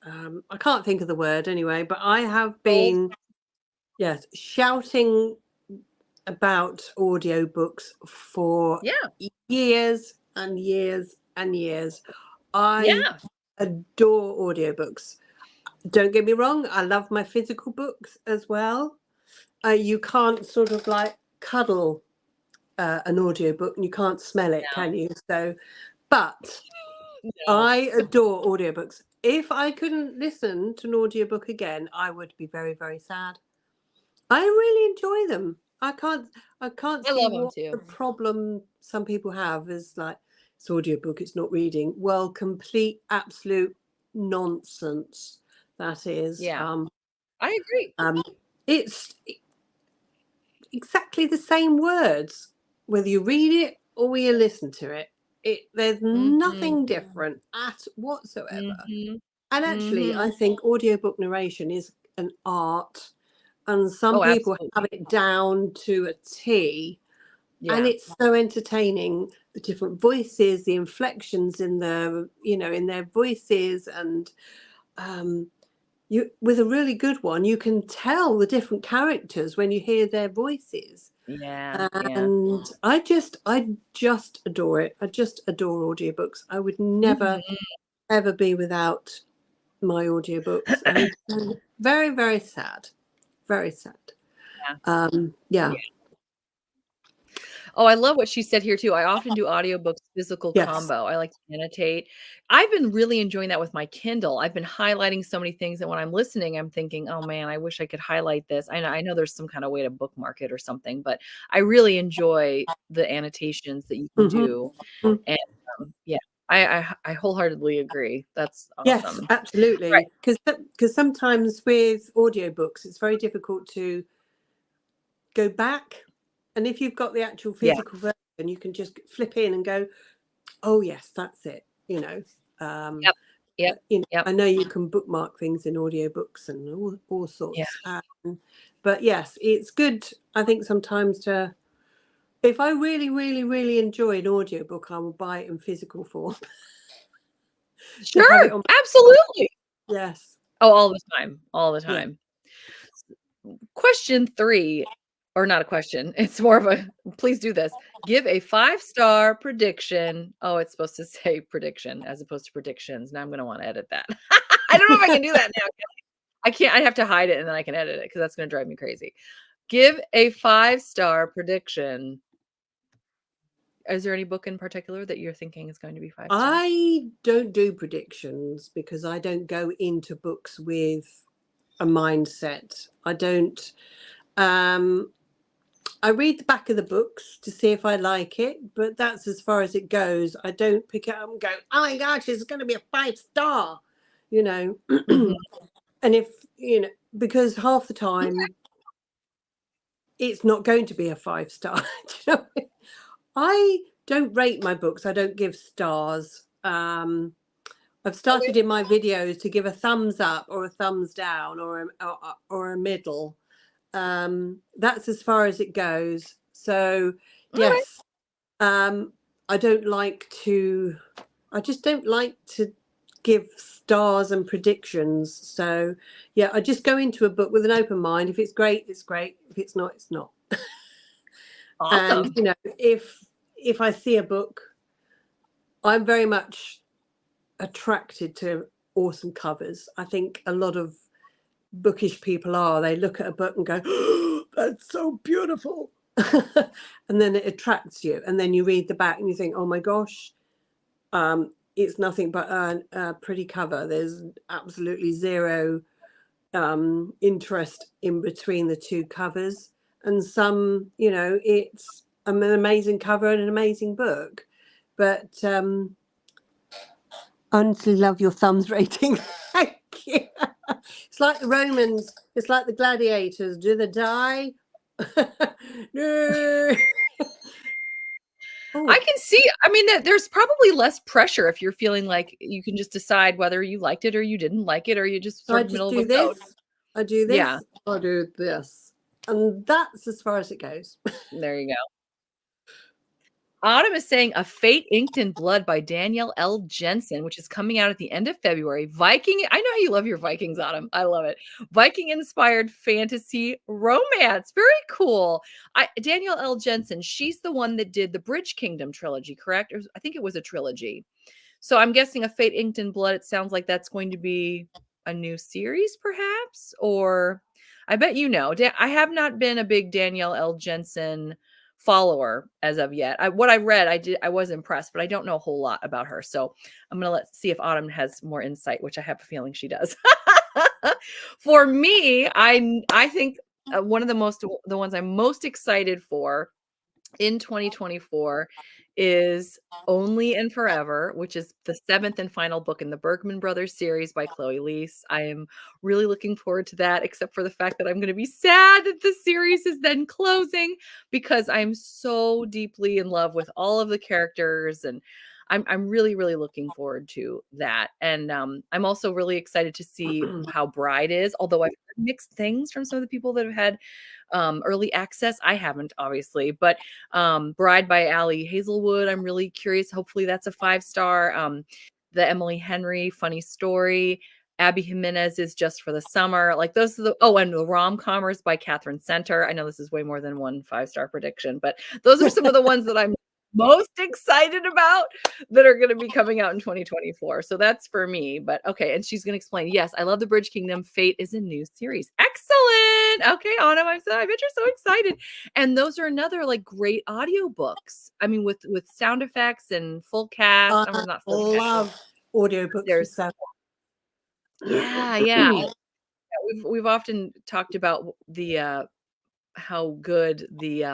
I can't think of the word anyway, but I have been shouting about audiobooks for years and years and years. I adore audiobooks. Don't get me wrong, I love my physical books as well. You can't sort of like cuddle an audiobook and you can't smell it, can you? So, but I adore audiobooks. If I couldn't listen to an audiobook again, I would be very, very sad. I really enjoy them. I can't see what the problem some people have is like, it's audiobook, it's not reading. Well, complete, absolute nonsense. That is. Yeah. I agree. It's exactly the same words, whether you read it or you listen to it. There's nothing different at whatsoever. And actually, I think audiobook narration is an art, and some people have it down to a T. Yeah. And it's so entertaining, the different voices, the inflections in in their voices, and with a really good one, you can tell the different characters when you hear their voices. Yeah. And I just adore it. I just adore audiobooks. I would never ever be without my audiobooks. And very, very sad. Very sad. Yeah. Oh, I love what she said here too. I often do audiobooks physical combo. I like to annotate. I've been really enjoying that with my Kindle. I've been highlighting so many things, and when I'm listening, I'm thinking, oh man, I wish I could highlight this. I know there's some kind of way to bookmark it or something, but I really enjoy the annotations that you can do. And I wholeheartedly agree. That's awesome. Yes, absolutely. Because sometimes with audiobooks, it's very difficult to go back. And if you've got the actual physical version, you can just flip in and go, oh yes, that's it. I know you can bookmark things in audiobooks and all sorts. But yes, it's good, I think, sometimes if I really, really, really enjoy an audiobook, I will buy it in physical form. Sure, absolutely. Yes. Oh, all the time. All the time. Yeah. Question 3, or not a question. It's more of a, please do this. Give a 5-star prediction. Oh, it's supposed to say prediction as opposed to predictions. Now I'm going to want to edit that. I don't know if I can do that now. I can't. I have to hide it and then I can edit it because that's going to drive me crazy. Give a 5-star prediction. Is there any book in particular that you're thinking is going to be 5 stars? I don't do predictions because I don't go into books with a mindset. I don't. I read the back of the books to see if I like it, but that's as far as it goes. I don't pick it up and go, oh my gosh, it's going to be a 5-star, And if, because half the time it's not going to be a 5-star. I don't rate my books. I don't give stars. I've started in my videos to give a thumbs up or a thumbs down or a middle. That's as far as it goes. So yes, I just don't like to give stars and predictions. So yeah, I just go into a book with an open mind. If it's great, it's great. If it's not, it's not. Awesome. And if I see a book, I'm very much attracted to awesome covers. I think a lot of bookish people are. They look at a book and go, oh, that's so beautiful. and then it attracts you, and then you read the back and you think, oh my gosh, it's nothing but a pretty cover. There's absolutely zero interest in between the two covers, and some, you know, it's an amazing cover and an amazing book, but honestly love your thumbs rating. Thank you. It's like the Romans, it's like the gladiators. Do they die? No. I can see, I mean, that there's probably less pressure if you're feeling like you can just decide whether you liked it or you didn't like it, or you just So I sort of just middle of do the road. this, I do this, Yeah. I do this. And that's as far as it goes. There you go. Autumn is saying A Fate Inked in Blood by Danielle L. Jensen, which is coming out at the end of February. Viking, I know how you love your Vikings, Autumn. I love it. Viking-inspired fantasy romance. Very cool. Danielle L. Jensen, she's the one that did the Bridge Kingdom trilogy, correct? I think it was a trilogy. So I'm guessing A Fate Inked in Blood, it sounds like that's going to be a new series, perhaps? Or I bet you know. I have not been a big Danielle L. Jensen follower as of yet. What I read, I was impressed, but I don't know a whole lot about her. So I'm gonna see if Autumn has more insight, which I have a feeling she does. For me, I think one of the ones I'm most excited for in 2024 is Only and Forever, which is the 7th and final book in the Bergman Brothers series by Chloe Leese. I am really looking forward to that, except for the fact that I'm going to be sad that the series is then closing, because I'm so deeply in love with all of the characters, and I'm really, really looking forward to that. And I'm also really excited to see how Bride is, although I've heard mixed things from some of the people that have had early access. I haven't, obviously, but Bride by Allie Hazelwood, I'm really curious. Hopefully that's a 5-star. The Emily Henry funny story. Abby Jimenez is Just for the Summer. Like, those are and the rom-commers by Catherine Center. I know this is way more than one 5-star prediction, but those are some of the ones that I'm most excited about that are going to be coming out in 2024. So that's for me. But okay, and she's going to explain. Yes, I love the Bridge Kingdom. Fate is a new series. Excellent. Okay, Autumn, I bet you're so excited. And those are another like great audiobooks. I mean, with sound effects and full cast. I not full love cast. audiobooks with sound. Yeah. We've often talked about the how good the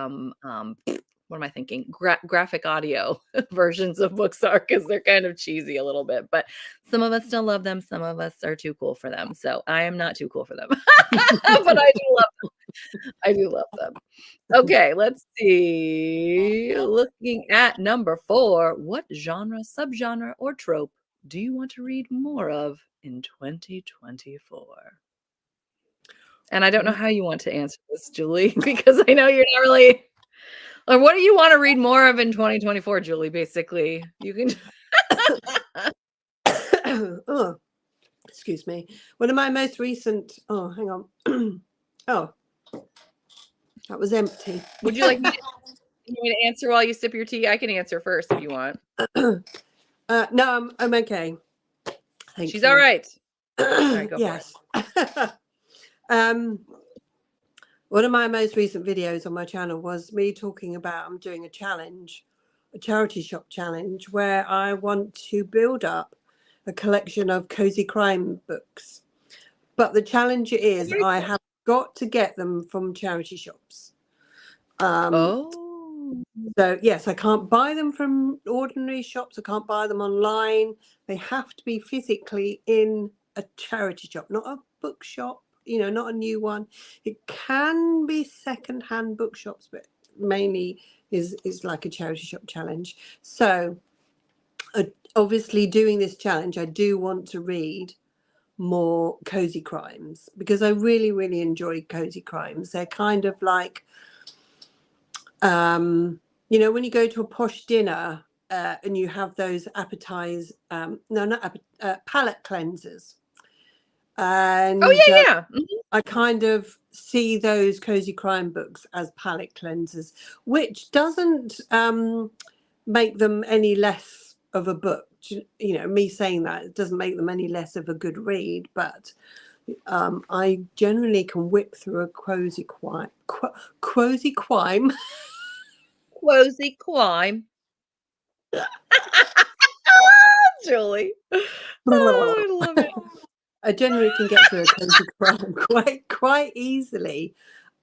what am I thinking? Graphic audio versions of books are, because they're kind of cheesy a little bit, but some of us still love them. Some of us are too cool for them. So I am not too cool for them, but I do love them. I do love them. Okay, let's see. Looking at number 4, what genre, subgenre, or trope do you want to read more of in 2024? And I don't know how you want to answer this, Julie, because I know you're not really. Or what do you want to read more of in 2024, Julie? Basically, you can. Oh, excuse me. One of my most recent. Oh, hang on. Oh, that was empty. Would you like me to answer while you sip your tea? I can answer first if you want. No, I'm okay. Thank She's you. all right. All right, go yes. for it. One of my most recent videos on my channel was me talking about I'm doing a challenge, a charity shop challenge, where I want to build up a collection of cozy crime books. But the challenge is I have got to get them from charity shops. So yes, I can't buy them from ordinary shops. I can't buy them online. They have to be physically in a charity shop, not a bookshop, you know, not a new one. It can be secondhand bookshops, but mainly is like a charity shop challenge. So obviously doing this challenge, I do want to read more cozy crimes, because I really, really enjoy cozy crimes. They're kind of like, you know, when you go to a posh dinner and you have those palate cleansers. And yeah. I kind of see those cozy crime books as palate cleansers, which doesn't make them any less of a book. You know, me saying that, it doesn't make them any less of a good read, but I generally can whip through a quasi quime. Quasi quime. Quasi quime. Julie. Oh, I love it. I generally can get through a cozy crime quite easily.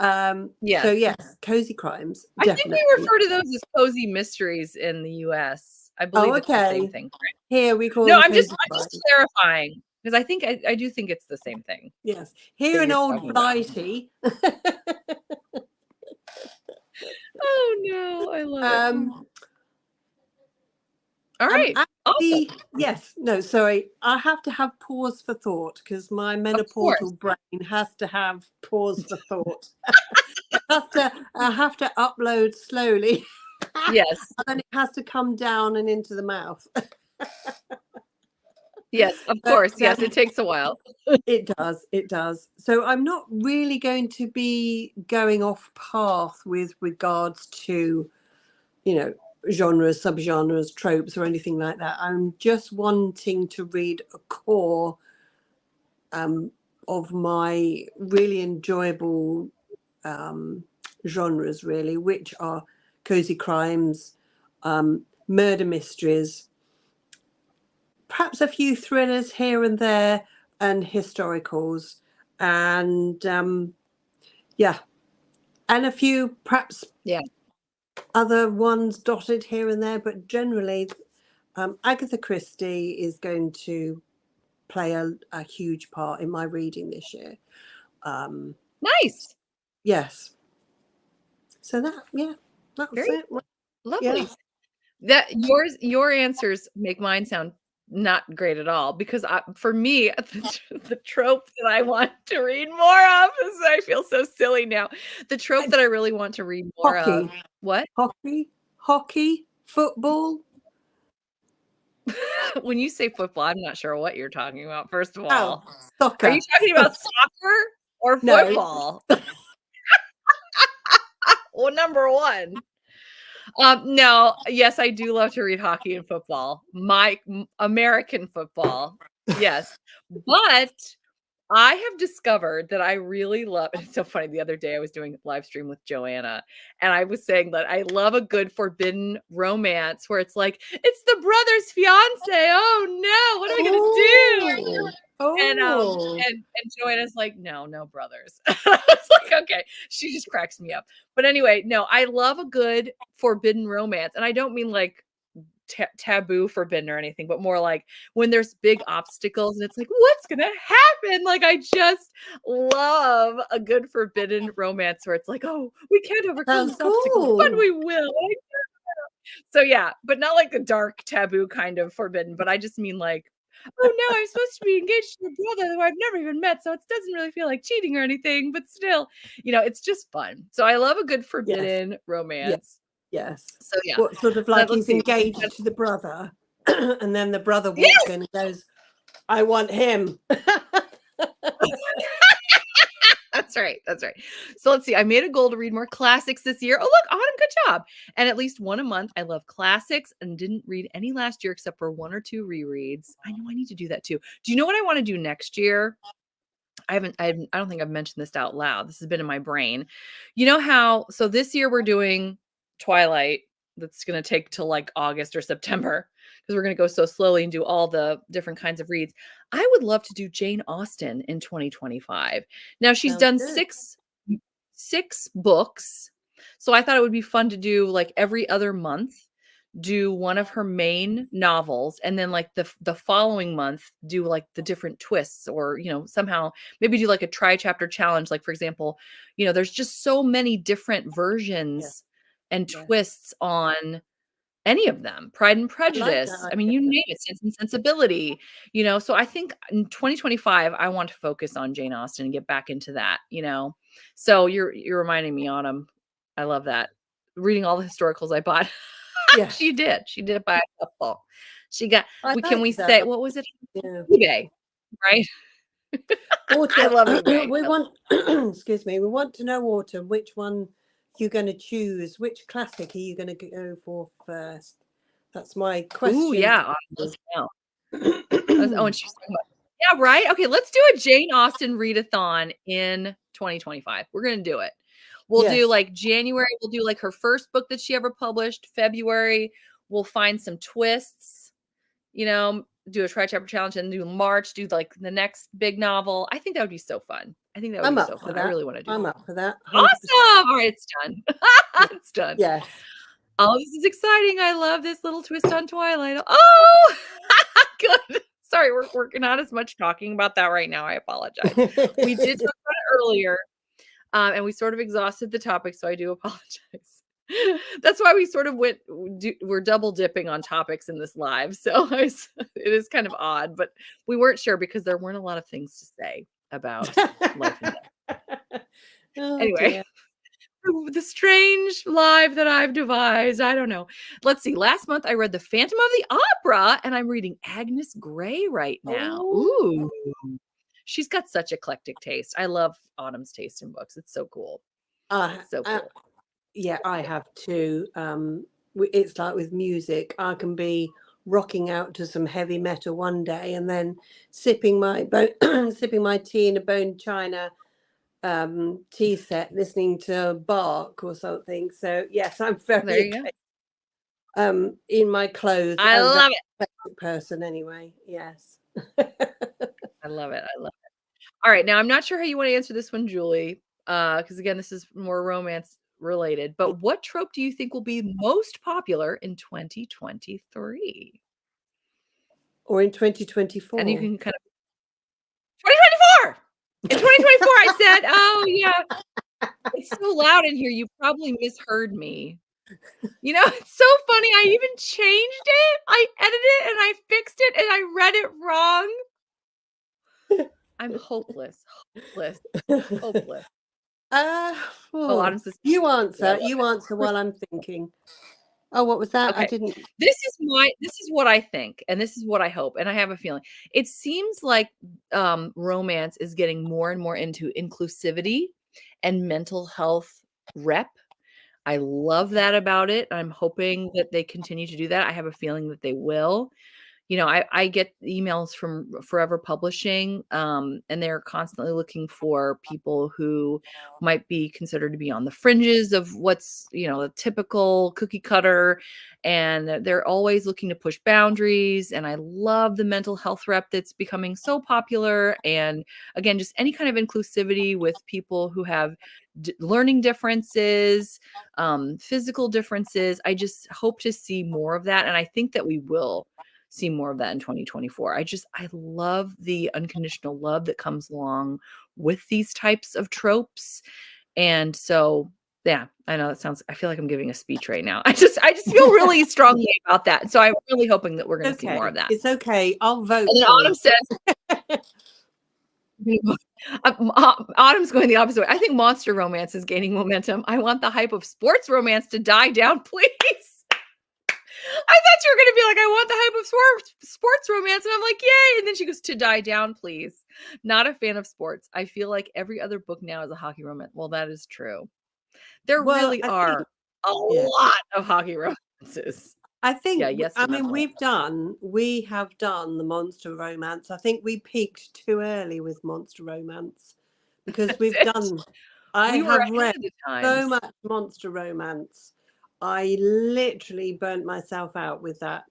Yes. So yes, cozy crimes. I Definitely. think we refer to those as cozy mysteries in the US. I believe it's the same thing. Here we call No, them I'm just crimes. clarifying because I think I do think it's the same thing. Yes. Here in Old Blighty. Oh no, I love it. All right. Actually, yes. No, sorry. I have to have pause for thought because my menopausal brain has to have pause for thought. I have to upload slowly. Yes. And then it has to come down and into the mouth. Yes, of course. Yes, it takes a while. It does. It does. So I'm not really going to be going off path with regards to, genres, subgenres, tropes, or anything like that. I'm just wanting to read a core of my really enjoyable genres, really, which are cozy crimes, murder mysteries, perhaps a few thrillers here and there, and historicals, and and a few perhaps other ones dotted here and there, but generally Agatha Christie is going to play a huge part in my reading this year. Nice. Yes. So that's it. Lovely. Yeah. Your answers make mine sound not great at all because for me, the trope that I want to read more of is I feel so silly now. The trope that I really want to read more of. What? Hockey, football. When you say football, I'm not sure what you're talking about. First of all, soccer. Are you talking about soccer or football? No. Well, number one. No, yes, I do love to read hockey and football. My American football. Yes. But I have discovered that I really love, it's so funny. The other day I was doing a live stream with Joanna and I was saying that I love a good forbidden romance where it's like, it's the brother's fiance. Oh no, what are we going to do? And Joanna's like, no brothers. I was like, okay. She just cracks me up. But anyway, no, I love a good forbidden romance. And I don't mean like taboo forbidden or anything, but more like when there's big obstacles and it's like, what's gonna happen? Like, I just love a good forbidden romance where it's like, oh, we can't overcome this obstacle, but we will. So yeah, but not like a dark taboo kind of forbidden, but I just mean like, oh no, I'm supposed to be engaged to a brother who I've never even met, so it doesn't really feel like cheating or anything, but still, it's just fun. So I love a good forbidden romance. Yes. So yeah. What sort of like he's engaged to the brother and then the brother walks in and goes, I want him. That's right. So let's see. I made a goal to read more classics this year. Oh, look, Autumn, good job. And at least one a month. I love classics and didn't read any last year except for 1 or 2 rereads. I know I need to do that too. Do you know what I want to do next year? I don't think I've mentioned this out loud. This has been in my brain. You know how, so this year we're doing Twilight. That's going to take till like August or September because we're going to go so slowly and do all the different kinds of reads. I would love to do Jane Austen in 2025. Now she's done 6 books. So I thought it would be fun to do like every other month, do one of her main novels, and then like the following month do like the different twists, or somehow maybe do like a tri-chapter challenge. Like, for example, there's just so many different versions and twists on any of them. Pride and Prejudice. I mean, you name it. Sense and Sensibility. So I think in 2025 I want to focus on Jane Austen and get back into that. So you're reminding me, Autumn. I love that. Reading all the historicals I bought. Yeah. She did buy a couple. She got, can we say, what was it? Yeah. eBay, right? I love eBay. We want, excuse me, we want to know, Autumn, which one you're going to choose. Which classic are you going to go for first? That's my question. Oh, yeah. And she's talking about, Yeah, right? Okay, let's do a Jane Austen readathon in 2025. We're gonna do it. We'll do, Yes. like, January, we'll do, like, her first book that she ever published. February, we'll find some twists, you know, do a tri-chapter challenge, and do March, do, like, the next big novel. I think that would be so fun. I think that would I'm be up so for fun. I that. really wanna do I'm that. up for that. 100%. Awesome! All right, it's done. It's done. Yes. Oh, this is exciting. I love this little twist on Twilight. Oh, good. Sorry, we're not as much talking about that right now. I apologize. We did talk about it earlier, and we sort of exhausted the topic, so I do apologize. That's why we sort of we're double dipping on topics in this live, so it is kind of odd, but we weren't sure because there weren't a lot of things to say about life and death. Oh, Anyway. dear. The strange live that I've devised. I don't know. Let's see. Last month I read The Phantom of the Opera, and I'm reading Agnes Grey right now. Oh. Ooh. She's got such eclectic taste. I love Autumn's taste in books. It's so cool. It's so cool. Yeah, I have too. It's like with music. I can be rocking out to some heavy metal one day and then sipping my sipping my tea in a bone china tea set, listening to Bach or something. So yes, I'm very There you go. in my clothes. I I'm a love very it. eclectic person anyway. Yes. I love it. I love it. All right. Now I'm not sure how you want to answer this one, Julie. Because again, this is more romance related. But what trope do you think will be most popular in 2023? Or in 2024. And you can kind of 2024! In 2024, I said, "Oh, yeah." It's so loud in here, you probably misheard me. You know, it's so funny, I even changed it. I edited it, and I fixed it, and I read it wrong. I'm hopeless, hopeless, hopeless. Oh, Autumn says you I answer. love You it. answer while I'm thinking. Oh, what was that? I Okay. didn't. This is what I think, and this is what I hope, and I have a feeling. It seems like romance is getting more and more into inclusivity and mental health rep. I love that about it. I'm hoping that they continue to do that. I have a feeling that they will. You know, I get emails from Forever Publishing, and they're constantly looking for people who might be considered to be on the fringes of what's, you know, a typical cookie cutter. And they're always looking to push boundaries. And I love the mental health rep that's becoming so popular. And again, just any kind of inclusivity with people who have learning differences, physical differences. I just hope to see more of that. And I think that we will see more of that in 2024. I love the unconditional love that comes along with these types of tropes. And so, yeah, I know I feel like I'm giving a speech right now. I just feel really strongly about that. So I'm really hoping that we're going to see more of that. It's okay. I'll vote. And then Autumn says, Autumn's going the opposite way. I think monster romance is gaining momentum. I want the hype of sports romance to die down, please. I thought you were going to be like, I want the hype of sports romance. And I'm like, yay. And then she goes, to die down, please. Not a fan of sports. I feel like every other book now is a hockey romance. Well, that is true. There really are a lot of hockey romances. I think, yeah, yes. I mean, we have done the monster romance. I think we peaked too early with monster romance because I have read so much monster romance. I literally burnt myself out with that.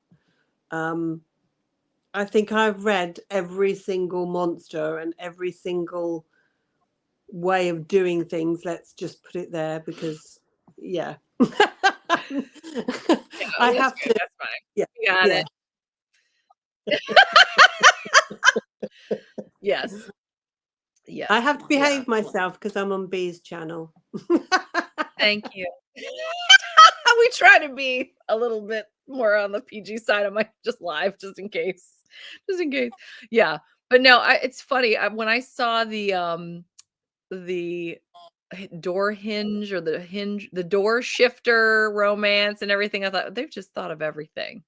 I think I've read every single monster and every single way of doing things. Let's just put it there because, yeah. I have to. That's fine. Yeah. You got it. Yes. Yeah. I have to behave myself because I'm on Bee's channel. Thank you. We try to be a little bit more on the PG side of my just in case. Yeah. But no, it's funny. When I saw the door hinge or the door shifter romance and everything, I thought they've just thought of everything.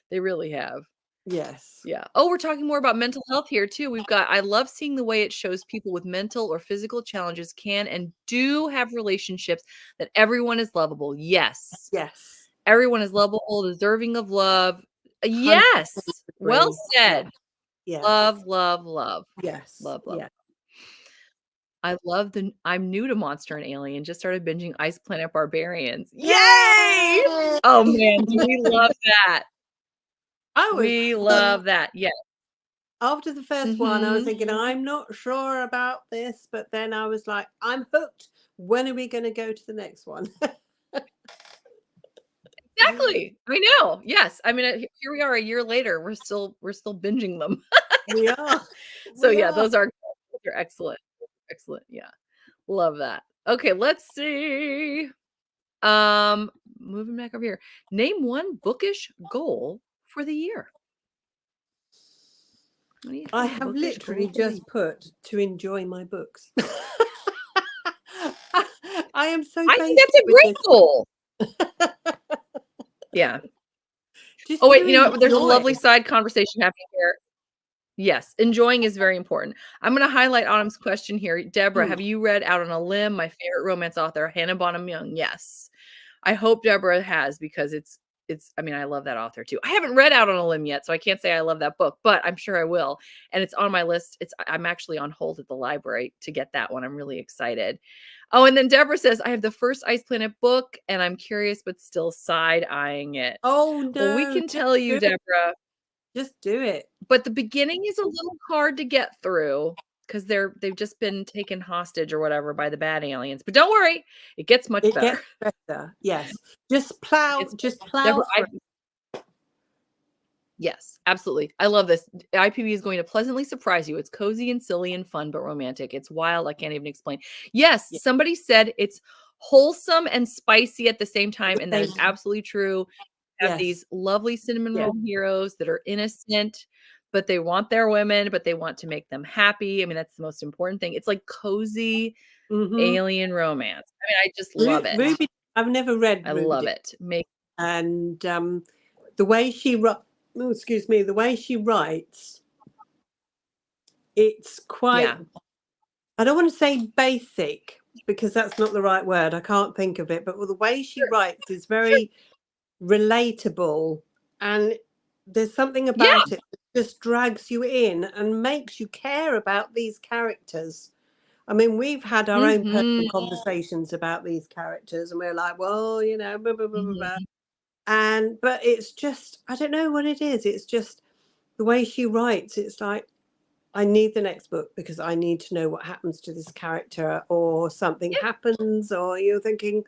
They really have. Yes. Yeah. Oh, we're talking more about mental health here too. I love seeing the way it shows people with mental or physical challenges can and do have relationships, that everyone is lovable. Yes. Yes. Everyone is lovable, deserving of love. Yes. Well said. Yes. Love, love, love. Yes. Love, love. Yeah. I love I'm new to Monster and Alien. Just started binging Ice Planet Barbarians. Yay! Yay! Oh man, do we love that? We love that. Yeah. After the first one, I was thinking, I'm not sure about this, but then I was like, I'm hooked. When are we going to go to the next one? Exactly. I know. Yes. I mean, here we are a year later. We're still binging them. We are. So yeah, those are excellent. Excellent. Yeah. Love that. Okay, let's see. Moving back over here. Name one bookish goal for the year. What do you think? I have literally just put to enjoy my books. I am so I think that's a great goal. Yeah. Just oh, wait, you know what? There's a enjoy. lovely side conversation happening here. Yes, enjoying is very important. I'm going to highlight Autumn's question here. Deborah, have you read Out on a Limb? My favorite romance author, Hannah Bonham Young. Yes. I hope Deborah has, because it's I mean, I love that author too. I haven't read Out on a Limb yet, so I can't say I love that book, but I'm sure I will. And it's on my list. I'm actually on hold at the library to get that one. I'm really excited. Oh, and then Deborah says, I have the first Ice Planet book and I'm curious, but still side-eyeing it. Oh, no. Well, we can tell you, Deborah. Just do it. But the beginning is a little hard to get through because they've just been taken hostage or whatever by the bad aliens. But don't worry, it gets much better. It gets better. Yes. Just plow Deborah, through. Yes, absolutely. I love this. IPB is going to pleasantly surprise you. It's cozy and silly and fun, but romantic. It's wild. I can't even explain. Yes, somebody said it's wholesome and spicy at the same time, and that is absolutely true. Have these lovely cinnamon roll heroes that are innocent, but they want their women, but they want to make them happy. I mean, that's the most important thing. It's like cozy alien romance. I mean, I just love it. Ruby, I've never read I Ruby love it. And the way she the way she writes, it's quite, I don't want to say basic because that's not the right word. I can't think of it, but the way she writes is very relatable, and there's something about it that just drags you in and makes you care about these characters. I mean, we've had our own personal conversations about these characters, and we're like, well, you know, blah, blah, blah, blah, blah. But it's just, I don't know what it is. It's just the way she writes. It's like, I need the next book because I need to know what happens to this character, or something happens, or you're thinking,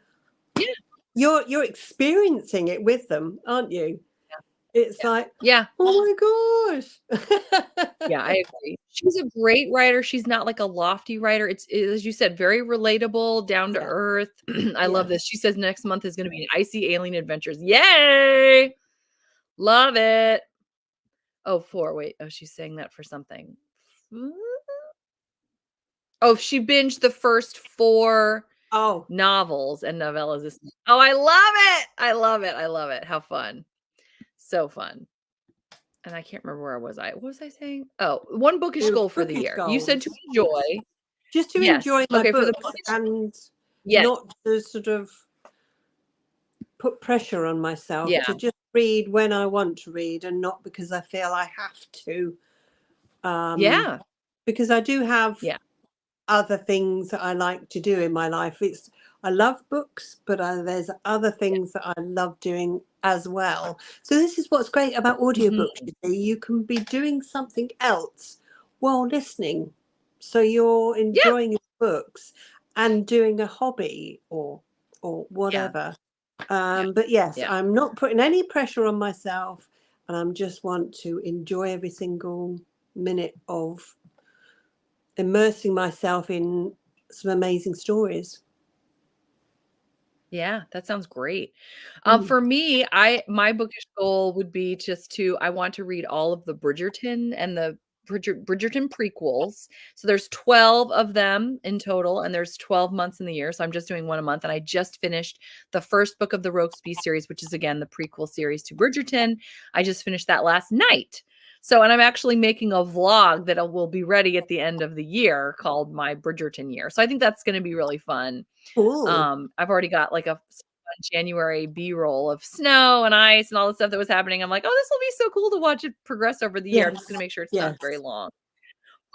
you're experiencing it with them, aren't you? It's like, oh my gosh. Yeah, I agree. She's a great writer. She's not like a lofty writer. It's as you said, very relatable, down to earth. I love this. She says next month is going to be an Icy Alien Adventures. Yay! Love it. Oh, 4. Wait. Oh, she's saying that for something. Oh, she binged the first 4 novels and novellas this month. Oh, I love it. I love it. I love it. How fun. So fun. And I can't remember where was I. What was I saying? Oh, one bookish goal for the year. You said to enjoy. Just to enjoy my books, and not to sort of put pressure on myself to just read when I want to read, and not because I feel I have to. Because I do have other things that I like to do in my life. I love books, but there's other things that I love doing as well. So this is what's great about audiobooks. You can be doing something else while listening. So you're enjoying your books and doing a hobby or whatever. But yes, I'm not putting any pressure on myself, and I just want to enjoy every single minute of immersing myself in some amazing stories. Yeah, that sounds great. For me, my bookish goal would be just I want to read all of the Bridgerton and the Bridgerton prequels. So there's 12 of them in total, and there's 12 months in the year. So I'm just doing one a month. And I just finished the first book of the Rokesby series, which is again the prequel series to Bridgerton. I just finished that last night. So, and I'm actually making a vlog that will be ready at the end of the year called my Bridgerton year. So I think that's going to be really fun. Cool. I've already got like a January B-roll of snow and ice and all the stuff that was happening. I'm like, oh, this will be so cool to watch it progress over the year. I'm just going to make sure it's not very long.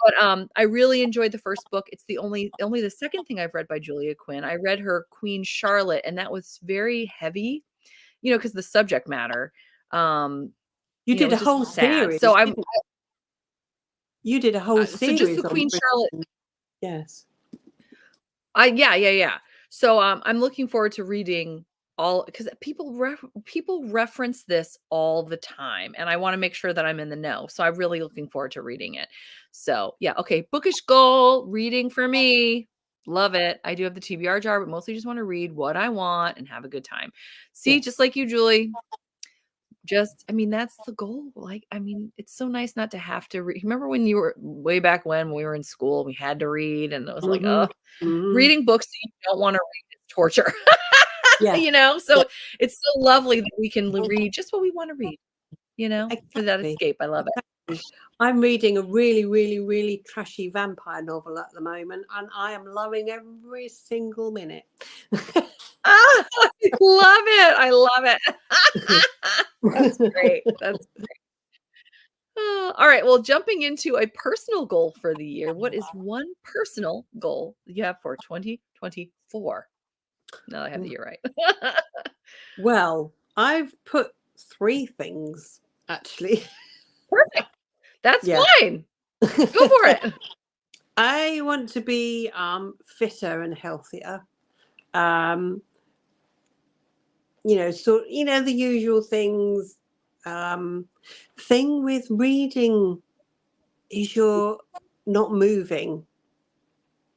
But I really enjoyed the first book. It's the only the second thing I've read by Julia Quinn. I read her Queen Charlotte, and that was very heavy, because the subject matter. You did a whole series. So you did a whole series. So just the Queen Charlotte. Yes. Yeah. So I'm looking forward to reading all, because people reference this all the time, and I want to make sure that I'm in the know. So I'm really looking forward to reading it. So yeah, okay, bookish goal, reading for me. Love it. I do have the TBR jar, but mostly just want to read what I want and have a good time. See, just like you, Julie. That's the goal. It's so nice not to have to read. Remember when you were way back when we were in school, we had to read, and it was like, reading books that you don't want to read is torture. So it's so lovely that we can read just what we want to read, for that escape. I love it. I'm reading a really, really, really trashy vampire novel at the moment, and I am loving every single minute. I love it. That's great. That's great. All right. Well, jumping into a personal goal for the year, what is one personal goal you have for 2024? Now I have the year right. Well, I've put 3 things, actually. Perfect. That's fine. Go for it. I want to be fitter and healthier. The usual things. Thing with reading is you're not moving,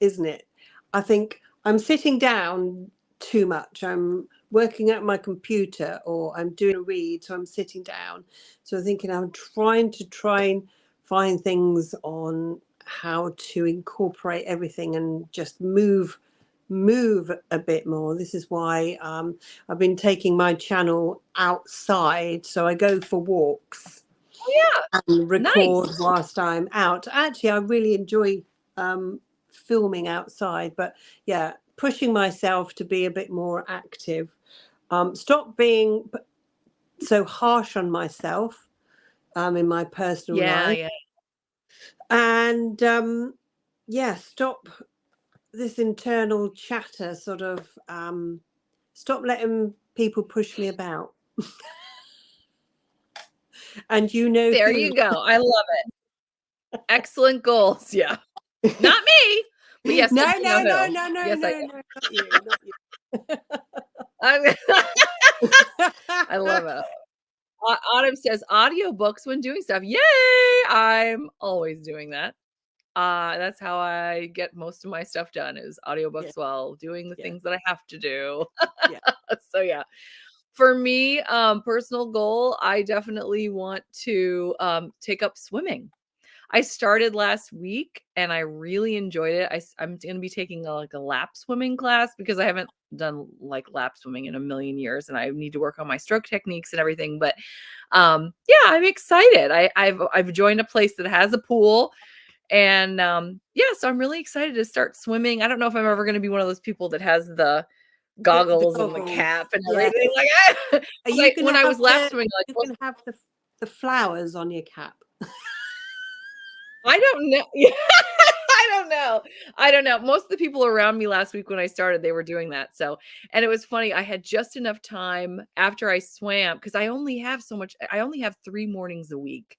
isn't it? I think I'm sitting down too much. I'm working at my computer, or I'm doing a read, so I'm sitting down. So I'm thinking I'm trying and find things on how to incorporate everything and just move a bit more. This is why I've been taking my channel outside, so I go for walks and record whilst I'm out. Actually, I really enjoy filming outside, but pushing myself to be a bit more active, stop being so harsh on myself in my personal life, and stop this internal chatter, sort of stop letting people push me about. And there you go. I love it. Excellent goals. Yeah. Not me. But yes. No. Yes, not you. I love it. Autumn says audiobooks when doing stuff. Yay! I'm always doing that. That's how I get most of my stuff done, is audiobooks while doing the things that I have to do. So for me, personal goal, I definitely want to take up swimming. I started last week and I really enjoyed it. I'm going to be taking a lap swimming class, because I haven't done lap swimming in a million years, and I need to work on my stroke techniques and everything. But I'm excited. I've joined a place that has a pool, and so I'm really excited to start swimming. I don't know if I'm ever going to be one of those people that has the goggles and the cap and everything. When I was lap swimming, you can have the flowers on your cap. I don't know. I don't know. Most of the people around me last week when I started, they were doing that. So, and it was funny. I had just enough time after I swam, because I only have 3 mornings a week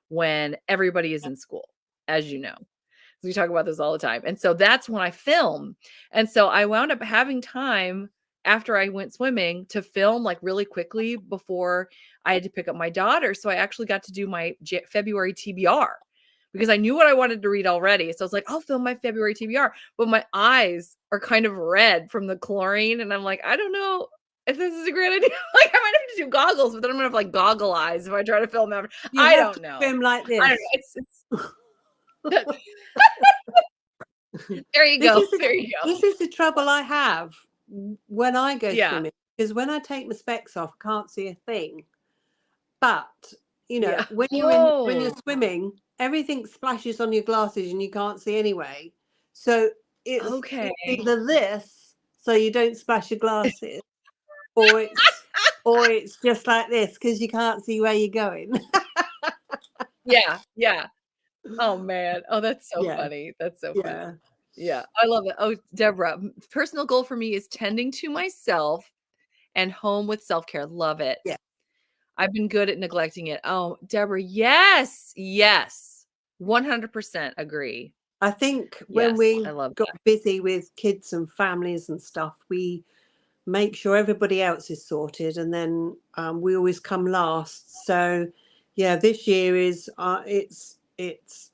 when everybody is in school, as you know. We talk about this all the time. And so that's when I film. And so I wound up having time after I went swimming to film really quickly before I had to pick up my daughter. So I actually got to do my February TBR, because I knew what I wanted to read already. So I was like, I'll film my February TBR, but my eyes are kind of red from the chlorine. And I'm like, I don't know if this is a great idea. I might have to do goggles, but then I'm going to have goggle eyes if I try to film that. I don't know. Film like this. I don't know. There you go. This is the trouble I have when I go swimming, because when I take my specs off, I can't see a thing. But when you're swimming, everything splashes on your glasses and you can't see anyway. So it's either this, so you don't splash your glasses, or it's just like this because you can't see where you're going. Yeah, yeah. Oh, man. Oh, that's so Yeah, funny. That's so funny. yeah, Yeah, I love it. Oh, Deborah, personal goal for me is tending to myself and home with self-care. Love it. yeah. I've been good at neglecting it. Oh, Deborah, yes, yes. 100% agree. I think when Yes, we I love got that. busy with kids and families and stuff, we make sure everybody else is sorted, and then we always come last. So, yeah, this year is it's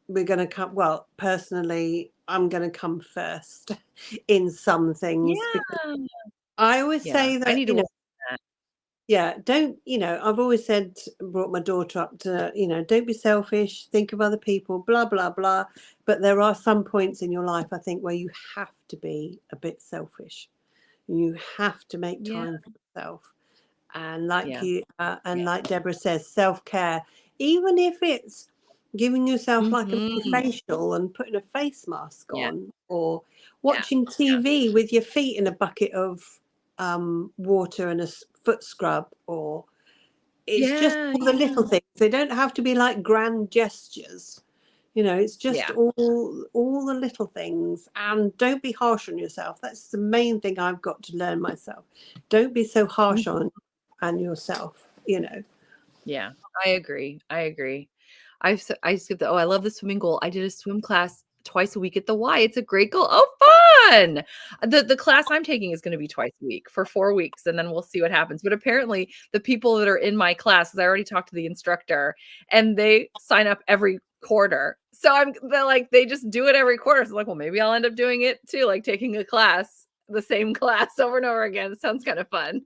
we're going to come. Well, personally, I'm going to come first in some things because Yeah. I always Yeah, say I that, need to work on that. yeah, don't, I've always said, brought my daughter up to, don't be selfish, think of other people, blah, blah, blah. But there are some points in your life, I think, where you have to be a bit selfish. You have to make Yeah, time for yourself. And like yeah, you, yeah. and like Deborah says, self-care, even if it's giving yourself like a mini Mhm. facial and putting a face mask Yeah, on, or yeah. watching TV with your feet in a bucket of water and a foot scrub, or it's just Yeah, all the yeah. little things. They don't have to be like grand gestures. It's just Yeah. all the little things. And don't be harsh on yourself. That's the main thing I've got to learn myself. Don't be so harsh Mhm. on yourself. Yeah, I agree. I agree. I skipped I love the swimming goal. I did a swim class twice a week at the Y. It's a great goal. Oh, fun. The class I'm taking is going to be twice a week for 4 weeks, and then we'll see what happens. But apparently the people that are in my class, 'cause I already talked to the instructor, and they sign up every quarter. So they're like, they just do it every quarter. So I'm like, well, maybe I'll end up doing it too, like taking a class, the same class over and over again. It sounds kind of fun.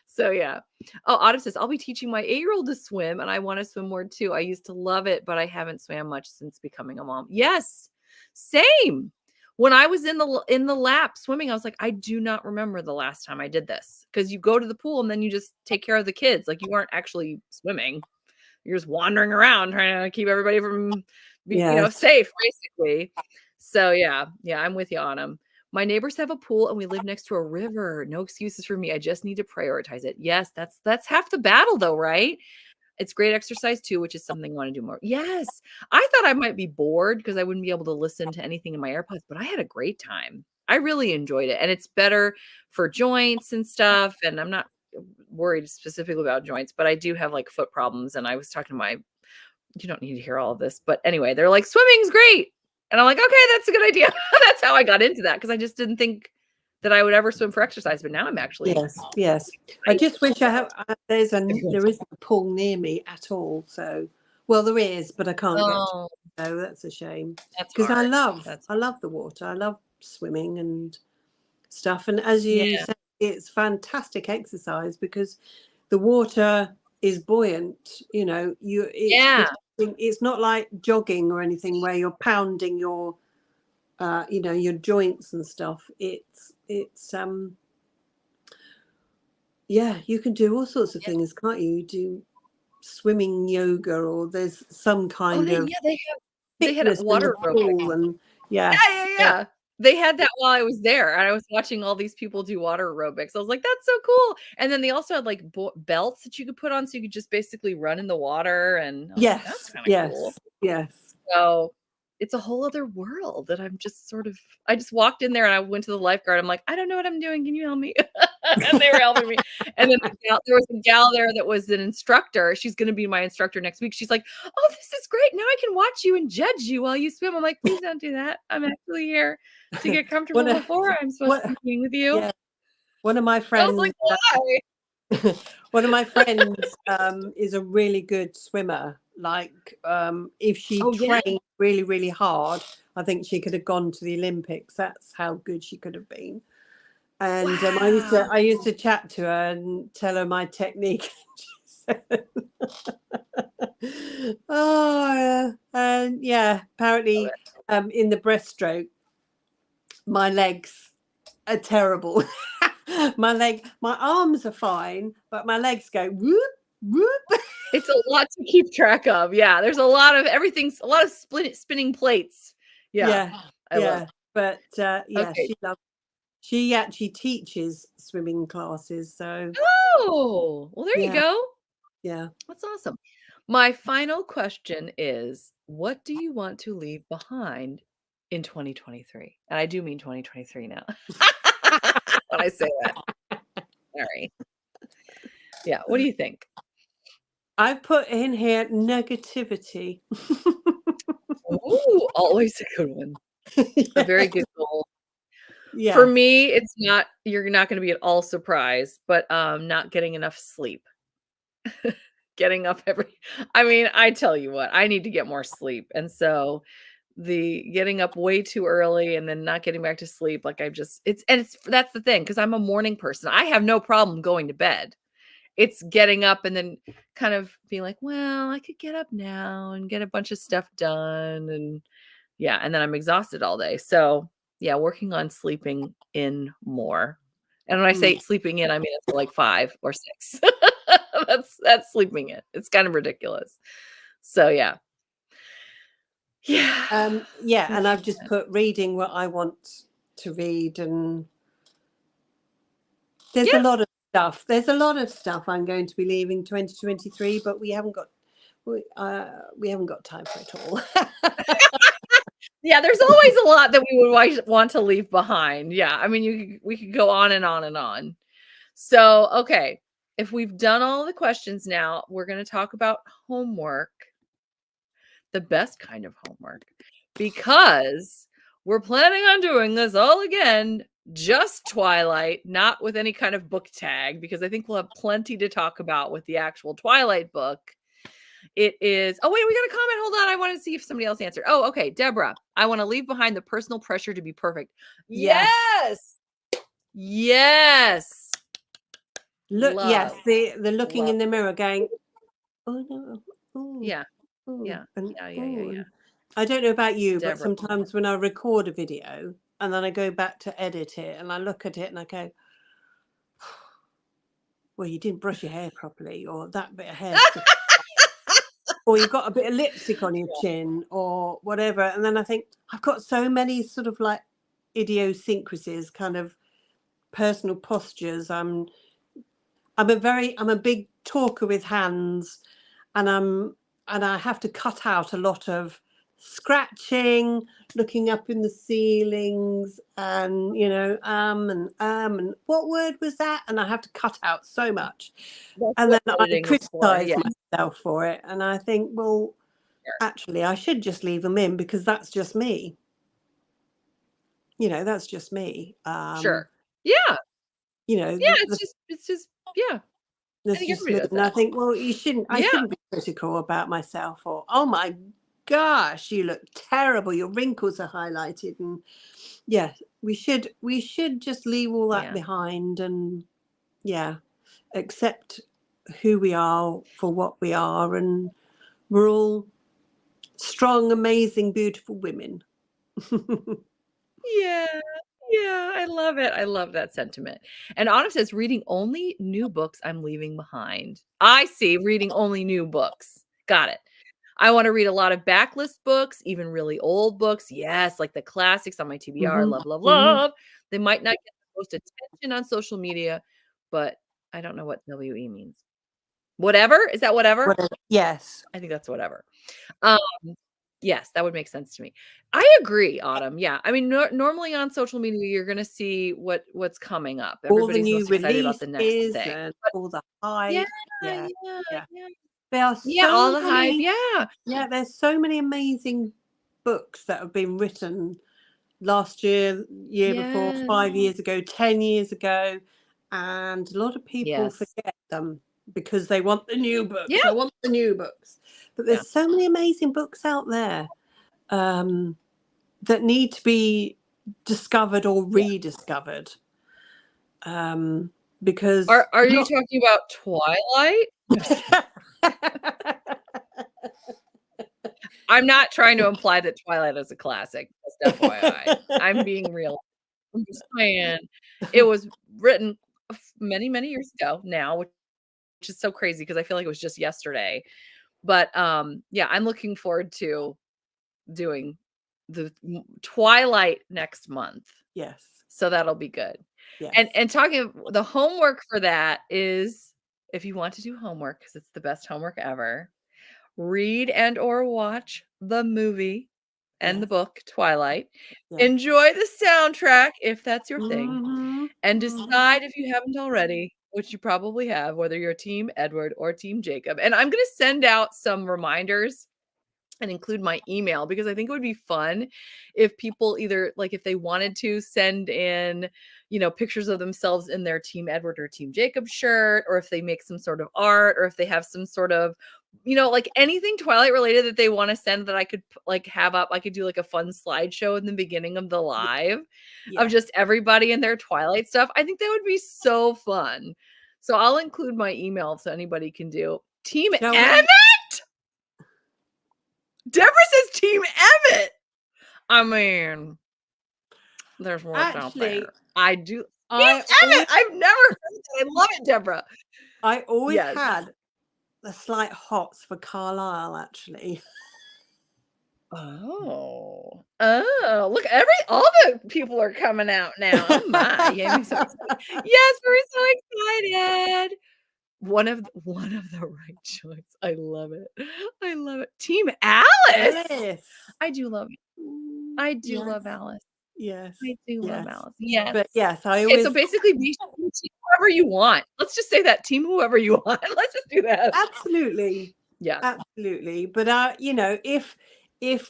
So yeah. Oh, Autumn says, I'll be teaching my 8-year-old to swim and I want to swim more too. I used to love it, but I haven't swam much since becoming a mom. Yes. Same. When I was in the lap swimming, I was like, I do not remember the last time I did this, because you go to the pool and then you just take care of the kids. Like, you aren't actually swimming. You're just wandering around trying to keep everybody from Yes. safe, basically. So yeah, I'm with you on them. My neighbors have a pool and we live next to a river. No excuses for me. I just need to prioritize it. Yes, that's half the battle though, right? It's great exercise too, which is something I want to do more. Yes. I thought I might be bored because I wouldn't be able to listen to anything in my AirPods, but I had a great time. I really enjoyed it. And it's better for joints and stuff. And I'm not worried specifically about joints, but I do have like foot problems. And I was talking to you don't need to hear all of this, but anyway, they're like, swimming's great. And I'm like, okay, that's a good idea. That's how I got into that, because I just didn't think that I would ever swim for exercise, but now I'm actually Yes. I right. just wish So there isn't a pool near me at all. So, well, there is, but I can't get to oh, it. So that's a shame, that's because hard. That's I love the water. I love swimming and stuff. And as yeah, you said, it's fantastic exercise because the water is buoyant. yeah. It's not like jogging or anything where you're pounding your joints and stuff. It's yeah, you can do all sorts of Yeah. things, can't you? You do swimming yoga, or there's some Oh, kind of they had fitness in the water aerobics. pool, and Yeah, yes, yeah, yeah, yeah. They had that while I was there, and I was watching all these people do water aerobics. I was like, "That's so cool." And then they also had, like, belts that you could put on so you could just basically run in the water, and I was like, "That's yes, kinda cool." yes, yes. So, it's a whole other world that I'm just sort of I just walked in there and I went to the lifeguard. I'm like, "I don't know what I'm doing. Can you help me?" And they were helping me. And then there was a gal there that was an instructor. She's gonna be my instructor next week. She's like, "Oh, this is great. Now I can watch you and judge you while you swim." I'm like, "Please don't do that. I'm actually here to get One comfortable of before I'm supposed to what? be being with you." Yeah, one of my I was like, friends. "Why?" One of my friends is a really good swimmer. Like, if she Oh, yeah? trained really, really hard, I think she could have gone to the Olympics. That's how good she could have been. And Wow. I used to chat to her and tell her my technique. She said, oh, yeah. And yeah, Love apparently, it. in the breaststroke, my legs are terrible. My arms are fine, but my legs go whoop, whoop. It's a lot to keep track of. Yeah, there's a lot of everything's a lot of spinning plates. Yeah, Yeah, I love yeah. But it. yeah, Okay. She actually teaches swimming classes. So, Oh, well, there you yeah, go. yeah. That's awesome. My final question is, what do you want to leave behind in 2023? And I do mean 2023 now. When I say that. Sorry. Yeah, what do you think? I've put in here negativity. Ooh, always a good one. A very good goal. For Yes. me, it's not you're not gonna be at all surprised, but, not getting enough sleep. Getting up I mean, I tell you what, I need to get more sleep, and so the getting up way too early and then not getting back to sleep, like, I just it's that's the thing because 'cause I'm a morning person. I have no problem going to bed. It's getting up and then kind of being like, "Well, I could get up now and get a bunch of stuff done," and yeah, and then I'm exhausted all day. So, yeah, working on sleeping in more. And when I say sleeping in, I mean, it's like 5 or 6. That's sleeping in. It's kind of ridiculous. So, yeah. Yeah. Yeah, and Working I've on just that. put reading what I want to read, and there's a Yeah. lot of stuff. There's a lot of stuff I'm going to be leaving 2023, but we haven't got time for it all. Yeah, there's always a lot that we would want to leave behind. Yeah, I mean, we could go on and on and on. So, okay, if we've done all the questions now, we're gonna talk about homework, the best kind of homework, because we're planning on doing this all again, just Twilight, not with any kind of book tag, because I think we'll have plenty to talk about with the actual Twilight book. It is oh, wait, we got a comment, hold on, I wanna see if somebody else answered. Oh, okay, Deborah, I wanna leave behind the personal pressure to be perfect. Yes. Yes! Yes! Yes, Love, the looking love. in the mirror going, oh no, oh, Yeah, oh, yeah, and yeah, yeah, yeah, oh. yeah. And I don't know about you, but Deborah. sometimes when I record a video and then I go back to edit it and I look at it and I go, well, you didn't brush your hair properly, or that bit of hair stuck, or you've got a bit of lipstick on your chin, or whatever. And then I think I've got so many sort of like idiosyncrasies, kind of personal postures. I'm a big talker with hands, and I have to cut out a lot of scratching, looking up in the ceilings, and and what word was that? And I have to cut out so much, That's and what then I editing is for, criticize yeah. myself for it, and I think, well, actually, I should just leave them in because that's just me. That's just me. Sure. Yeah, yeah, The it's just yeah, I That's think just everybody me. does And I that. think, well, I Yeah, shouldn't be critical about myself, or, oh my gosh, you look terrible. Your wrinkles are highlighted. And yeah, we should just leave all that yeah. behind, and yeah, accept who we are for what we are. And we're all strong, amazing, beautiful women. Yeah, yeah, I love it. I love that sentiment. And Autumn says, "Reading only new books I'm leaving behind." I see, reading only new books. Got it. I wanna read a lot of backlist books, even really old books. Yes, like the classics on my TBR, Hmm. love, love, Hmm. love. They might not get the most attention on social media, but I don't know what WE means. Whatever? Is that whatever? Whatever. Yes. I think that's whatever. Um, yes, that would make sense to me. I agree, Autumn. Yeah. I mean, normally on social media, you're gonna see what's coming up. All the Everybody's new most excited about the next releases thing. and But all the yeah, hype. Yeah. yeah, Yeah. yeah. There are Yeah, all so the hype. many. Yeah. Yeah, there's so many amazing books that have been written last year, year before, Yes. 5 years ago, 10 years ago, and a lot of people Yes. forget them because they want the new Yeah. books. I want the new books. But Yeah. there's so many amazing books out there, um, that need to be discovered or Yeah. rediscovered, because Are you not. talking about Twilight? No, I'm just kidding. I'm not trying to imply that Twilight is a classic, just FYI. I'm being real. I'm just saying it was written many, many years ago now, which is so crazy because I feel like it was just yesterday. But, yeah, I'm looking forward to doing the Twilight next month. Yes. So that'll be good. Yes. And talking the homework for that is, if you want to do homework, because it's the best homework ever, read and or watch the movie and the Yes. book Twilight. Yes. Enjoy the soundtrack if that's your thing. Mm-hmm. And decide, if you haven't already, which you probably have, whether you're Team Edward or Team Jacob. And I'm going to send out some reminders and include my email, because I think it would be fun if people either, like, if they wanted to send in, pictures of themselves in their Team Edward or Team Jacob shirt, or if they make some sort of art, or if they have some sort of, like anything Twilight related that they want to send that I could like have up. I could do like a fun slideshow in the beginning of the live of just everybody and their Twilight stuff. I think that would be so fun. So I'll include my email so anybody can do. Team Emmett? Deborah says Team Emmett. I mean, there's worse out there. I do. Team Emmett. I've never heard that. I love it, Deborah. I always had a slight hots for Carlisle, actually. Oh, look, all the people are coming out now. Oh my. Yeah, so yes, we're so excited. One of the right choice. I love it. I love it. Team Alice. I do love it. I do love Alice. Yes. I do love Alice. Yes. But yes, I Okay, always. so basically be whoever you want. Let's just say that, team whoever you want. Let's just do that. Absolutely. Yeah. Absolutely. But if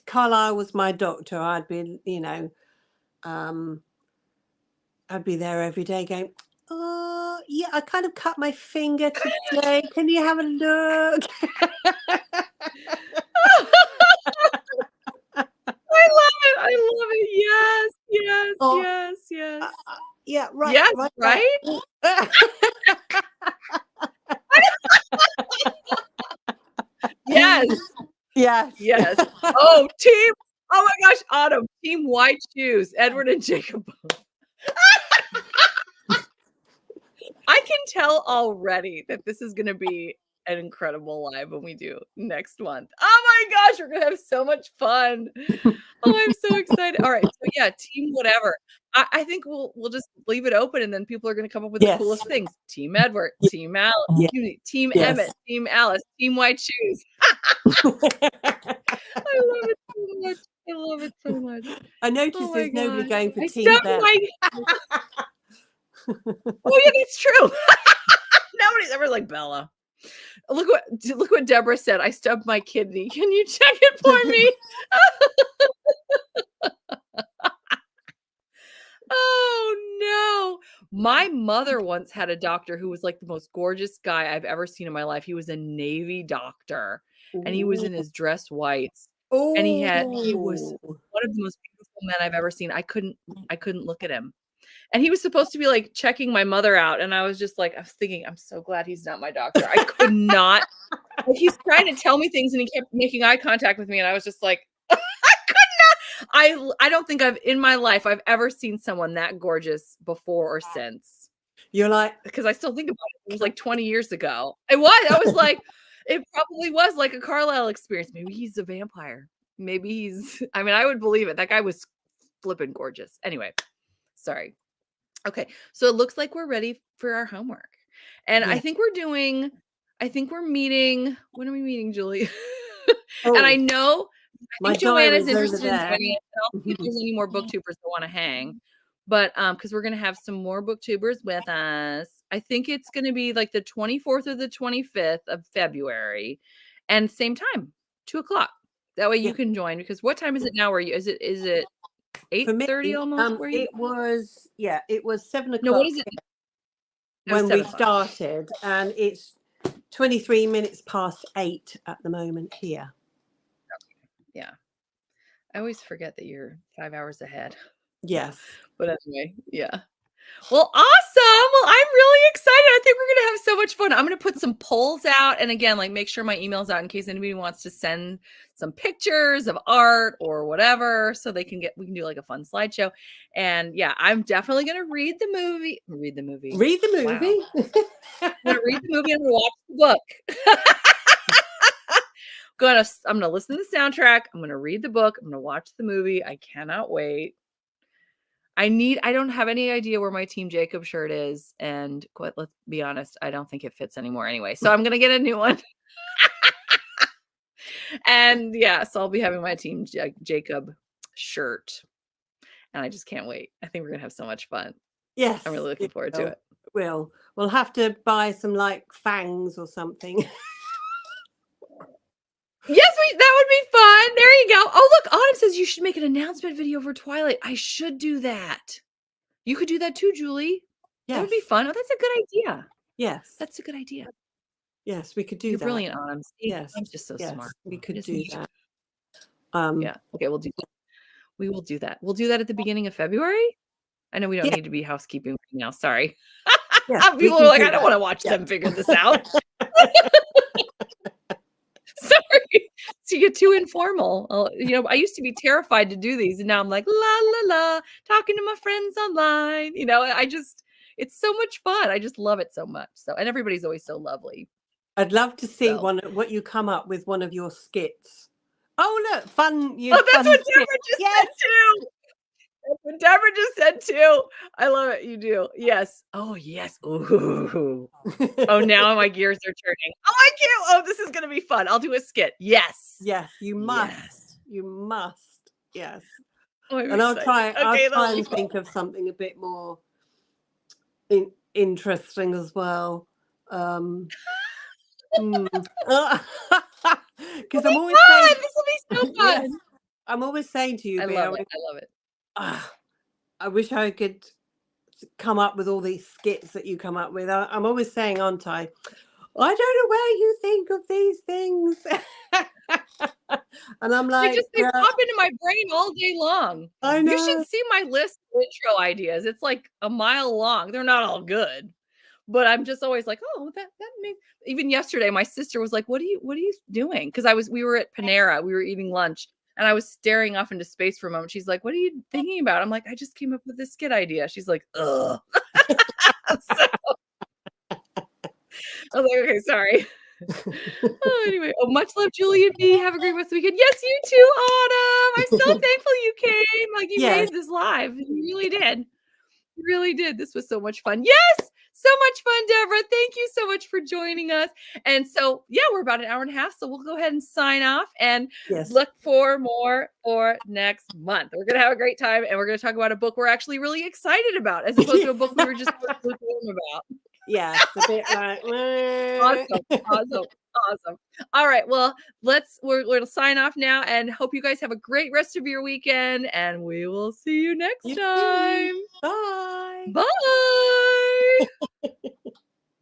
Carlisle was my doctor, I'd be, I'd be there every day going, oh, yeah, I kind of cut my finger today. Can you have a look? I love it. Yes, yes, yes, yes. Yeah, right. Yes, right. Yes. Yes. Yes. Oh, team. Oh my gosh, Autumn. Team White Shoes. Edward and Jacob. I can tell already that this is going to be an incredible live when we do next month. Oh my gosh, we're going to have so much fun. Oh, I'm so excited. All right. So yeah, team whatever. I think we'll just leave it open, and then people are going to come up with the coolest things. Team Edward, Team Alice, Team Emmett, Team Alice, Team White Shoes. I love it so much. I love it so much. I noticed there's nobody going for Team Bella. Oh yeah, that's true. Nobody's ever like Bella. Look what Deborah said. I stubbed my kidney. Can you check it for me? Oh no. My mother once had a doctor who was like the most gorgeous guy I've ever seen in my life. He was a Navy doctor, and he was in his dress whites. And he was one of the most beautiful men I've ever seen. I couldn't look at him. And he was supposed to be like checking my mother out. And I was just like, I was thinking, I'm so glad he's not my doctor. I could not. Like, he's trying to tell me things and he kept making eye contact with me. And I was just like, I could not. I don't think in my life I've ever seen someone that gorgeous before or since. You're like, because I still think about it. It was like 20 years ago. It was. I was like, it probably was like a Carlisle experience. Maybe he's a vampire. Maybe I would believe it. That guy was flipping gorgeous. Anyway, sorry. Okay, so it looks like we're ready for our homework. And I think we're meeting. When are we meeting, Julie? And I think Joanna's interested in joining it. I don't think there's any more booktubers that want to hang. But because we're going to have some more booktubers with us. I think it's going to be like the 24th or the 25th of February. And same time, 2:00. That way you can join, because what time is it now? Is it 8:30 almost? It was 7:00. No, what is it? When we started, and it's 23 minutes past 8 at the moment here. Yeah. I always forget that you're 5 hours ahead. Yes. But anyway, yeah. Well, awesome. Well, I'm really excited. I think we're going to have so much fun. I'm going to put some polls out. And again, like, make sure my email's out in case anybody wants to send some pictures of art or whatever, so we can do like a fun slideshow. And yeah, I'm definitely going to read the movie. Wow. I'm going to read the movie and watch the book. I'm going to listen to the soundtrack. I'm going to read the book. I'm going to watch the movie. I cannot wait. I don't have any idea where my Team Jacob shirt is, and let's be honest, I don't think it fits anymore anyway. So I'm gonna get a new one. And yeah, so I'll be having my Team Jacob shirt. And I just can't wait. I think we're gonna have so much fun. Yes. I'm really looking forward to it. We'll have to buy some like fangs or something. Yes, that would be fun. There you go. Oh, look, Autumn says you should make an announcement video for Twilight. I should do that. You could do that too, Julie. Yes. That would be fun. Oh, that's a good idea. Yes. That's a good idea. Yes, we could do You're that. brilliant, Autumn. Yes. I'm just so smart. We could Just do need- that. Yeah. Okay, we'll do that. We will do that. We'll do that at the beginning of February. I know we don't need to be housekeeping right now. Sorry. Yes, People are like, I don't want to watch them figure this out. Sorry. So you get too informal. You know, I used to be terrified to do these, and now I'm like, la la la, talking to my friends online. You know, it's so much fun. I just love it so much. So, and everybody's always so lovely. I'd love to see what you come up with, one of your skits. Oh, look, fun. That's what Deborah just said too. That's what Deborah just said too. I love it. You do. Yes. Oh, yes. Ooh. Oh, now my gears are turning. Oh, I can't. Oh, this is going to be fun. I'll do a skit. Yes. Yes, you must. Yes. You must. Yes. Oh, and I'll try and think of something a bit more interesting as well. Because I'm always saying, this will be so fun. Yes, I'm always saying to you, I love it. I wish I could come up with all these skits that you come up with. I'm always saying, aren't I? I don't know where you think of these things. And I'm like, they pop into my brain all day long. I know. You should see my list of intro ideas. It's like a mile long. They're not all good, but I'm just always like, oh, that makes. Even yesterday, my sister was like, what are you doing? Because we were at Panera, we were eating lunch, and I was staring off into space for a moment. She's like, what are you thinking about? I'm like, I just came up with this skit idea. She's like, ugh. I was like, okay, sorry. Anyway, much love, Julie and B. Have a great rest of the weekend. Yes, you too, Autumn. I'm so thankful you came. Like you made this live. You really did. You really did. This was so much fun. Yes, so much fun, Deborah. Thank you so much for joining us. And so, yeah, we're about an hour and a half. So we'll go ahead and sign off and look for more for next month. We're going to have a great time, and we're going to talk about a book we're actually really excited about, as opposed to a book we were just about. Yeah, a bit like awesome. All right, well, we'll sign off now, and hope you guys have a great rest of your weekend, and we will see you next time. Bye. Bye.